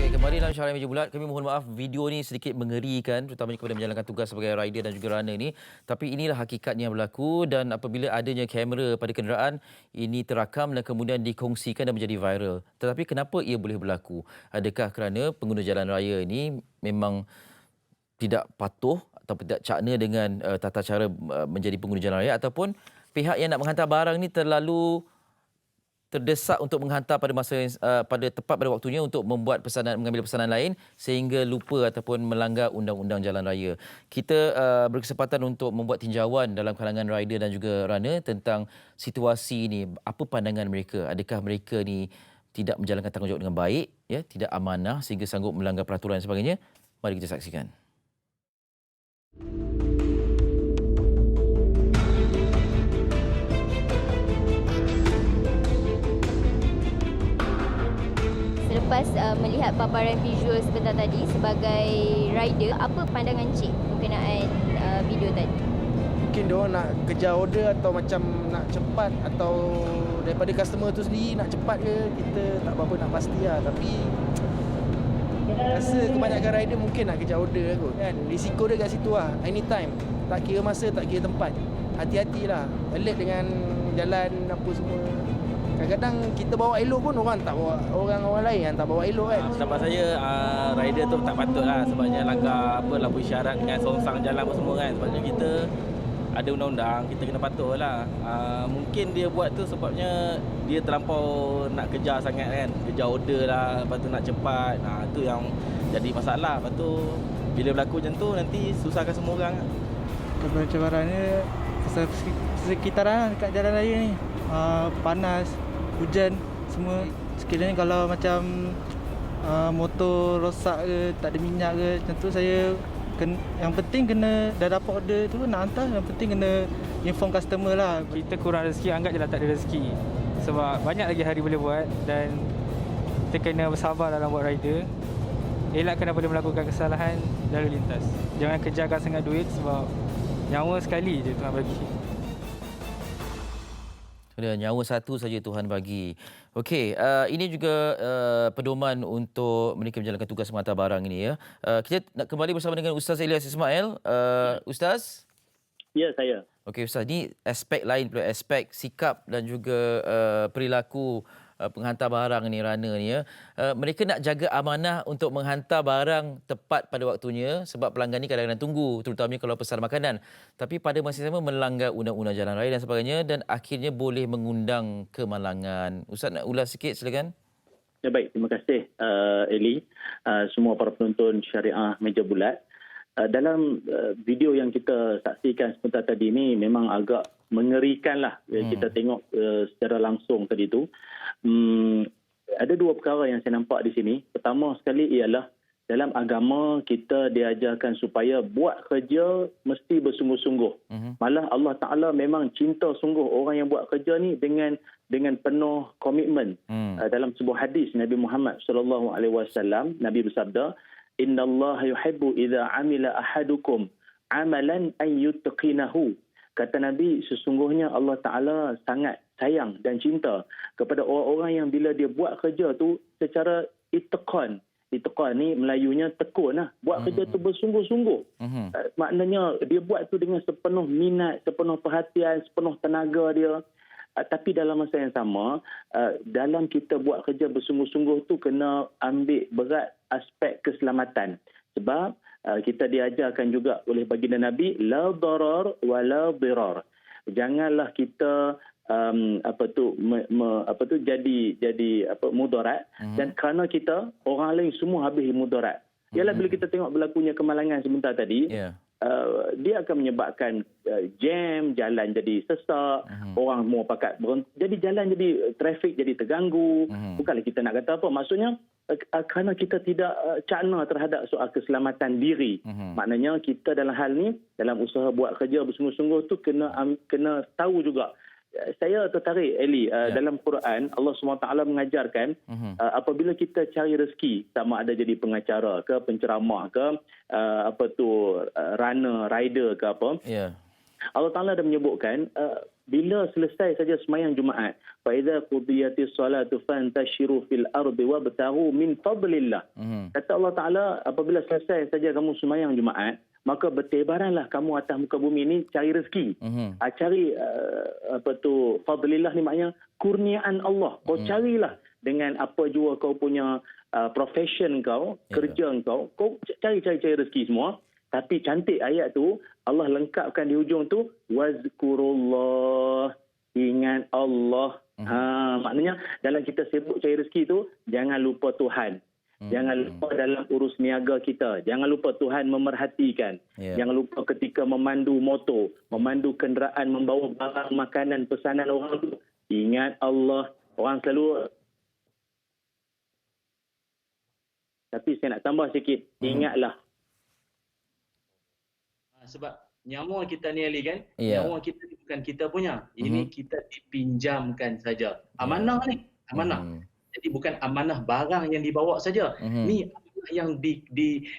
Kembali dalam Syariah Meja Bulat, kami mohon maaf video ni sedikit mengerikan, terutamanya kepada menjalankan tugas sebagai rider dan juga runner ni. Tapi inilah hakikatnya yang berlaku, dan apabila adanya kamera pada kenderaan, ini terakam dan kemudian dikongsikan dan menjadi viral. Tetapi kenapa ia boleh berlaku? Adakah kerana pengguna jalan raya ini memang tidak patuh atau tidak cakna dengan tata cara menjadi pengguna jalan raya, ataupun pihak yang nak menghantar barang ni terlalu terdesak untuk menghantar pada tepat pada waktunya untuk mengambil pesanan lain sehingga lupa ataupun melanggar undang-undang jalan raya. Kita berkesempatan untuk membuat tinjauan dalam kalangan rider dan juga runner tentang situasi ini. Apa pandangan mereka? Adakah mereka ni tidak menjalankan tanggungjawab dengan baik, ya, tidak amanah sehingga sanggup melanggar peraturan dan sebagainya? Mari kita saksikan. Selepas melihat paparan visual sebentar tadi sebagai rider, apa pandangan Cik berkenaan video tadi? Mungkin diorang nak kejar order atau macam nak cepat, atau daripada customer tu sendiri nak cepat ke, kita tak berapa nak pasti lah. Tapi rasa kebanyakan rider mungkin nak kejar order kot kan. Risiko dia kat situ lah, anytime. Tak kira masa, tak kira tempat. Hati-hatilah, alert dengan jalan apa semua. Kadang-kadang kita bawa elok pun orang tak bawa, orang lain yang tak bawa elok kan. Pendapat saya, rider tu tak patut lah sebabnya langgar lampu isyarat dengan songsang jalan apa semua kan. Sebabnya kita ada undang-undang, kita kena patuh lah. Mungkin dia buat tu sebabnya dia terlampau nak kejar sangat kan. Kejar order lah, lepas tu nak cepat. Tu yang jadi masalah. Lepas tu bila berlaku macam tu nanti susahkan semua orang. Cabarannya sekitaran dekat jalan raya ni. Panas, hujan semua. Sekiranya kalau macam motor rosak ke, tak ada minyak ke, macam tu saya yang penting kena dah dapat order tu nak hantar, yang penting kena inform customer lah. Kita kurang rezeki, anggap je lah tak ada rezeki. Sebab banyak lagi hari boleh buat, dan kita kena bersabar dalam buat rider. Elakkan daripada melakukan kesalahan lalu lintas. Jangan kejarkan sangat duit sebab nyawa sekali je Tuhan bagi. Dan nyawa satu saja Tuhan bagi. Okey, ini juga pedoman untuk mereka menjalankan tugas menghantar barang ini, ya. Kita nak kembali bersama dengan Ustaz Elias Ismail. Ustaz? Ya, saya. Okey, Ustaz, ni aspek lain pula, aspek sikap dan juga perilaku penghantar barang ni, runner ni, ya. Mereka nak jaga amanah untuk menghantar barang tepat pada waktunya sebab pelanggan ni kadang-kadang tunggu, terutamanya kalau pesan makanan. Tapi pada masa yang sama melanggar undang-undang jalan raya dan sebagainya, dan akhirnya boleh mengundang kemalangan. Ustaz nak ulas sikit, silakan. Ya, baik, terima kasih Eli, semua para penonton Syariah Meja Bulat. Dalam video yang kita saksikan sebentar tadi ni memang agak mengerikan lah. Kita tengok secara langsung tadi tu. Ada dua perkara yang saya nampak di sini. Pertama sekali ialah dalam agama kita diajarkan supaya buat kerja mesti bersungguh-sungguh. Malah Allah Ta'ala memang cinta sungguh orang yang buat kerja ni dengan penuh komitmen. Dalam sebuah hadis Nabi Muhammad SAW, Nabi bersabda, "Innallaha yuhibbu idza amila ahadukum amalan an yutqinahu." Kata Nabi, sesungguhnya Allah Ta'ala sangat sayang dan cinta kepada orang-orang yang bila dia buat kerja tu secara itqan. Itqan ni Melayunya tekun lah. Buat kerja tu bersungguh-sungguh. Maknanya dia buat tu dengan sepenuh minat, sepenuh perhatian, sepenuh tenaga dia. Tapi dalam masa yang sama, dalam kita buat kerja bersungguh-sungguh tu kena ambil berat aspek keselamatan. Sebab kita diajarkan juga oleh baginda Nabi, la darar wa la dirar. Janganlah kita jadi mudarat, dan kerana kita orang lain semua habis mudarat. Ialah bila kita tengok berlakunya kemalangan sebentar tadi, dia akan menyebabkan jam, jalan jadi sesak, orang semua pakat jadi jalan jadi trafik jadi terganggu. Bukanlah kita nak kata apa, maksudnya kerana kita tidak cakna terhadap soal keselamatan diri. Maknanya kita dalam hal ni, dalam usaha buat kerja bersungguh-sungguh tu kena tahu juga. Saya tertarik, Eli, dalam Quran Allah SWT mengajarkan apabila kita cari rezeki, sama ada jadi pengacara ke, penceramah ke, runner, rider ke apa, Allah Ta'ala dah menyebutkan bila selesai saja sembahyang Jumaat, fa idza qudiyatis salatu fantashiru fil ardi wabtaghu min fadlillah. Kata Allah Ta'ala, apabila selesai saja kamu sembahyang Jumaat, maka bertebaranlah kamu atas muka bumi ini cari rezeki. Cari fadlillah ni maknanya kurniaan Allah. Kau carilah dengan apa jua kau punya profession kau, kerja kau cari rezeki semua. Tapi cantik ayat tu, Allah lengkapkan di hujung tu, wazkurullah, ingat Allah. Maknanya dalam kita sibuk cari rezeki tu, jangan lupa Tuhan. Jangan lupa dalam urus niaga kita. Jangan lupa Tuhan memerhatikan. Jangan lupa ketika memandu motor, memandu kenderaan, membawa barang makanan, pesanan orang tu, ingat Allah. Orang selalu... Tapi saya nak tambah sikit, ingatlah. Sebab nyawa kita ni Ali kan, nyawa kita ni bukan kita punya. Ini kita dipinjamkan saja. Amanah ni, amanah. Jadi bukan amanah barang yang dibawa saja. Ni amanah yang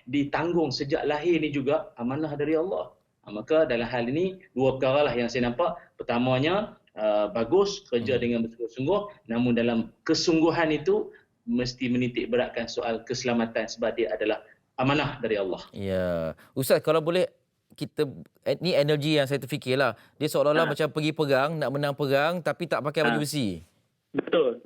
ditanggung sejak lahir ni juga amanah dari Allah. Maka dalam hal ini dua perkara lah yang saya nampak. Pertamanya bagus kerja dengan bersungguh-sungguh, namun dalam kesungguhan itu mesti menitik beratkan soal keselamatan sebab dia adalah amanah dari Allah. Ya. Ustaz, kalau boleh kita ni energi yang saya terfikirlah. Dia seolah-olah macam pergi perang, nak menang perang tapi tak pakai baju besi. Betul.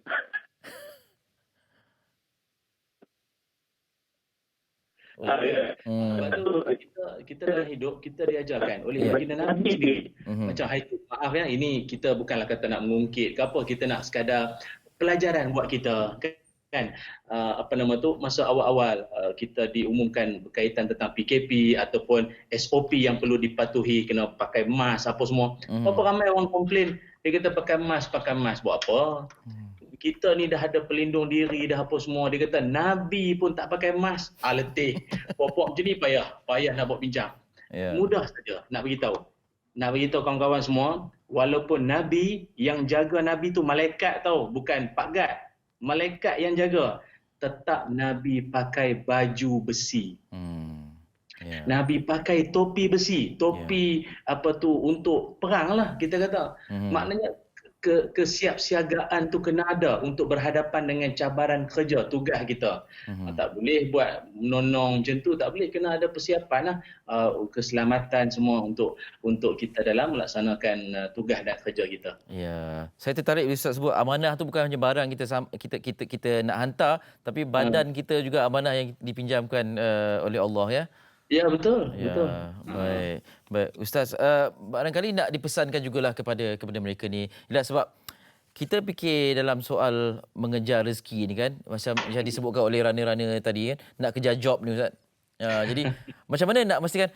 Kita dalam hidup kita diajarkan oleh baginda Nabi sendiri. Macam hai tu, maaf ya, ini kita bukanlah kata nak mengungkit ke apa, kita nak sekadar pelajaran buat kita kan. Masa awal-awal kita diumumkan berkaitan tentang PKP ataupun SOP yang perlu dipatuhi, kena pakai mask apa semua. Berapa ramai orang komplain, dia kata pakai mask buat apa? Kita ni dah ada pelindung diri dah apa semua. Dia kata Nabi pun tak pakai mask. Letih. Pokok macam ni payah nak buat bincang. Mudah saja nak beritahu. Nak beritahu kawan-kawan semua, walaupun Nabi, yang jaga Nabi tu malaikat tau, bukan Pak Gad. Malaikat yang jaga. Tetap Nabi pakai baju besi. Nabi pakai topi besi. Topi untuk perang lah kita kata. Maknanya kesiapsiagaan tu kena ada untuk berhadapan dengan cabaran kerja, tugas kita. Tak boleh buat menonong macam tu, tak boleh, kena ada persiapan lah. Keselamatan semua untuk kita dalam melaksanakan tugas dan kerja kita. Ya, saya tertarik Ustaz sebut amanah tu bukan hanya barang kita nak hantar, tapi badan kita juga amanah yang dipinjamkan oleh Allah ya. Ya, betul. Ya, betul. Baik. Ustaz, barangkali nak dipesankan jugalah kepada mereka ni. Ialah sebab kita fikir dalam soal mengejar rezeki ni kan, macam yang disebutkan oleh runner-runner tadi kan, nak kejar job ni Ustaz. Jadi macam mana nak memastikan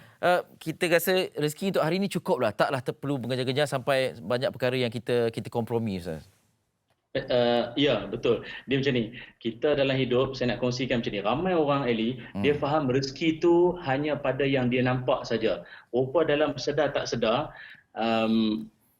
kita rasa rezeki untuk hari ni cukup lah, taklah perlu mengejar-kejar sampai banyak perkara yang kita kompromi Ustaz. Ya, betul. Dia macam ni. Kita dalam hidup, saya nak kongsikan macam ni. Ramai orang, Eli, dia faham rezeki tu hanya pada yang dia nampak saja. Rupa dalam sedar tak sedar,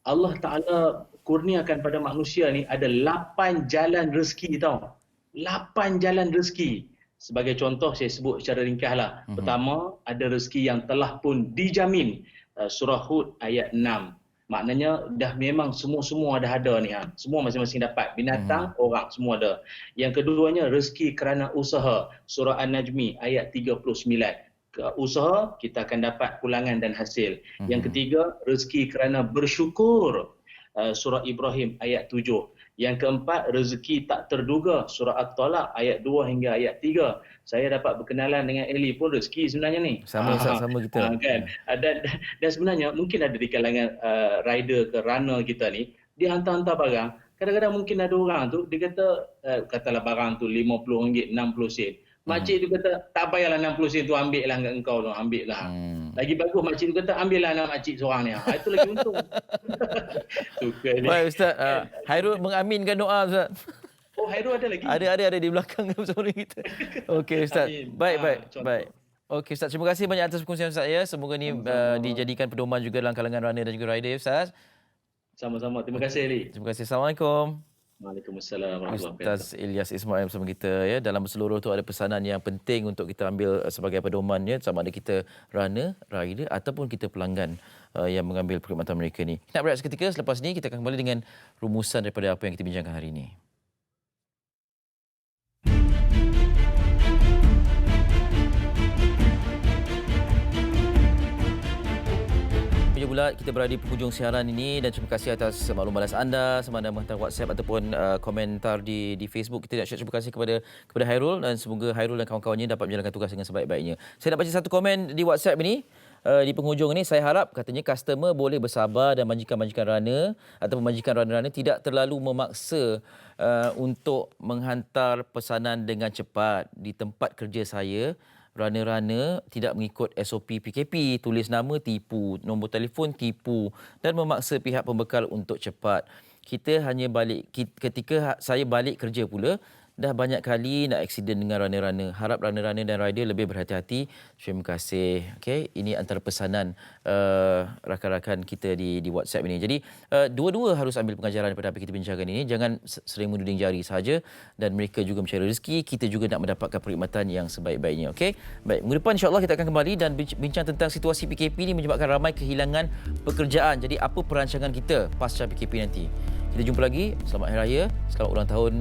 Allah Ta'ala kurniakan pada manusia ni ada 8 jalan rezeki tau. 8 jalan rezeki. Sebagai contoh, saya sebut secara ringkas lah. Pertama, ada rezeki yang telah pun dijamin. Surah Hud ayat 6. Maknanya dah memang semua dah ada ni. Semua masing-masing dapat. Binatang, orang, semua ada. Yang keduanya, rezeki kerana usaha. Surah An-Najmi ayat 39. Usaha, kita akan dapat pulangan dan hasil. Yang ketiga, rezeki kerana bersyukur. surah Ibrahim ayat 7. Yang keempat, rezeki tak terduga, surah At-Talaq ayat 2 hingga ayat 3. Saya dapat berkenalan dengan Eli pun rezeki sebenarnya ni. Sama kita. Kan? Dan sebenarnya mungkin ada di kalangan rider ke runner kita ni, dia hantar-hantar barang. Kadang-kadang mungkin ada orang tu, dia kata, katalah barang tu RM50, RM60. Makcik tu kata, tak payahlah 60 sen tu, ambil lah kat engkau tu, ambil lah. Lagi bagus makcik tu kata, ambil lah anak makcik seorang ni. Itu lagi untung. Baik Ustaz, Hairul mengaminkan doa Ustaz. Oh, Hairul ada lagi? Ada di belakang bersama kita. Okey Ustaz. Baik. Okey Ustaz, terima kasih banyak atas perkongsian Ustaz ya. Semoga ni dijadikan pedoman juga dalam kalangan runner dan juga rider Ustaz. Sama-sama. Terima kasih Ali. Terima kasih. Assalamualaikum. Waalaikumsalam warahmatullahi wabarakatuh. Ustaz Ilyas Ismail bersama kita ya. Dalam berseluruh tu ada pesanan yang penting untuk kita ambil sebagai pedoman ya, sama ada kita runner, rider ataupun kita pelanggan yang mengambil perkhidmatan mereka ni. Nak berehat seketika, selepas ni kita akan kembali dengan rumusan daripada apa yang kita bincangkan hari ini. Meja Bulat, kita berada di penghujung siaran ini dan terima kasih atas maklum balas anda sama ada menghantar WhatsApp ataupun komentar di Facebook. Kita nak terima kasih kepada Hairul dan semoga Hairul dan kawan-kawannya dapat menjalankan tugas dengan sebaik-baiknya. Saya nak baca satu komen di WhatsApp ini. Di penghujung ini saya harap katanya customer boleh bersabar dan majikan-majikan runner ataupun majikan runner-runner tidak terlalu memaksa untuk menghantar pesanan dengan cepat. Di tempat kerja saya, runner-runner tidak mengikut SOP PKP, tulis nama tipu, nombor telefon tipu dan memaksa pihak pembekal untuk cepat. Kita hanya balik, ketika saya balik kerja pula, dah banyak kali nak aksiden dengan runner-runner. Harap runner-runner dan rider lebih berhati-hati. Terima kasih. Okay, ini antara pesanan rakan-rakan kita di WhatsApp ini. Jadi dua-dua harus ambil pengajaran daripada apa kita bincangkan ini. Jangan sering menuding jari saja dan mereka juga mencari rezeki. Kita juga nak mendapatkan perkhidmatan yang sebaik-baiknya. Okay? Baik, minggu depan insya-Allah kita akan kembali dan bincang tentang situasi PKP ini menyebabkan ramai kehilangan pekerjaan. Jadi apa perancangan kita pasca PKP nanti? Kita jumpa lagi. Selamat Hari Raya. Selamat ulang tahun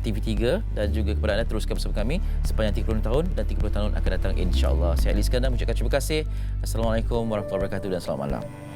TV3 dan juga kepada anda teruskan bersama kami sepanjang 30 tahun dan 30 tahun akan datang insya-Allah. Saya Ali Iskandar mengucapkan terima kasih. Assalamualaikum warahmatullahi wabarakatuh dan selamat malam.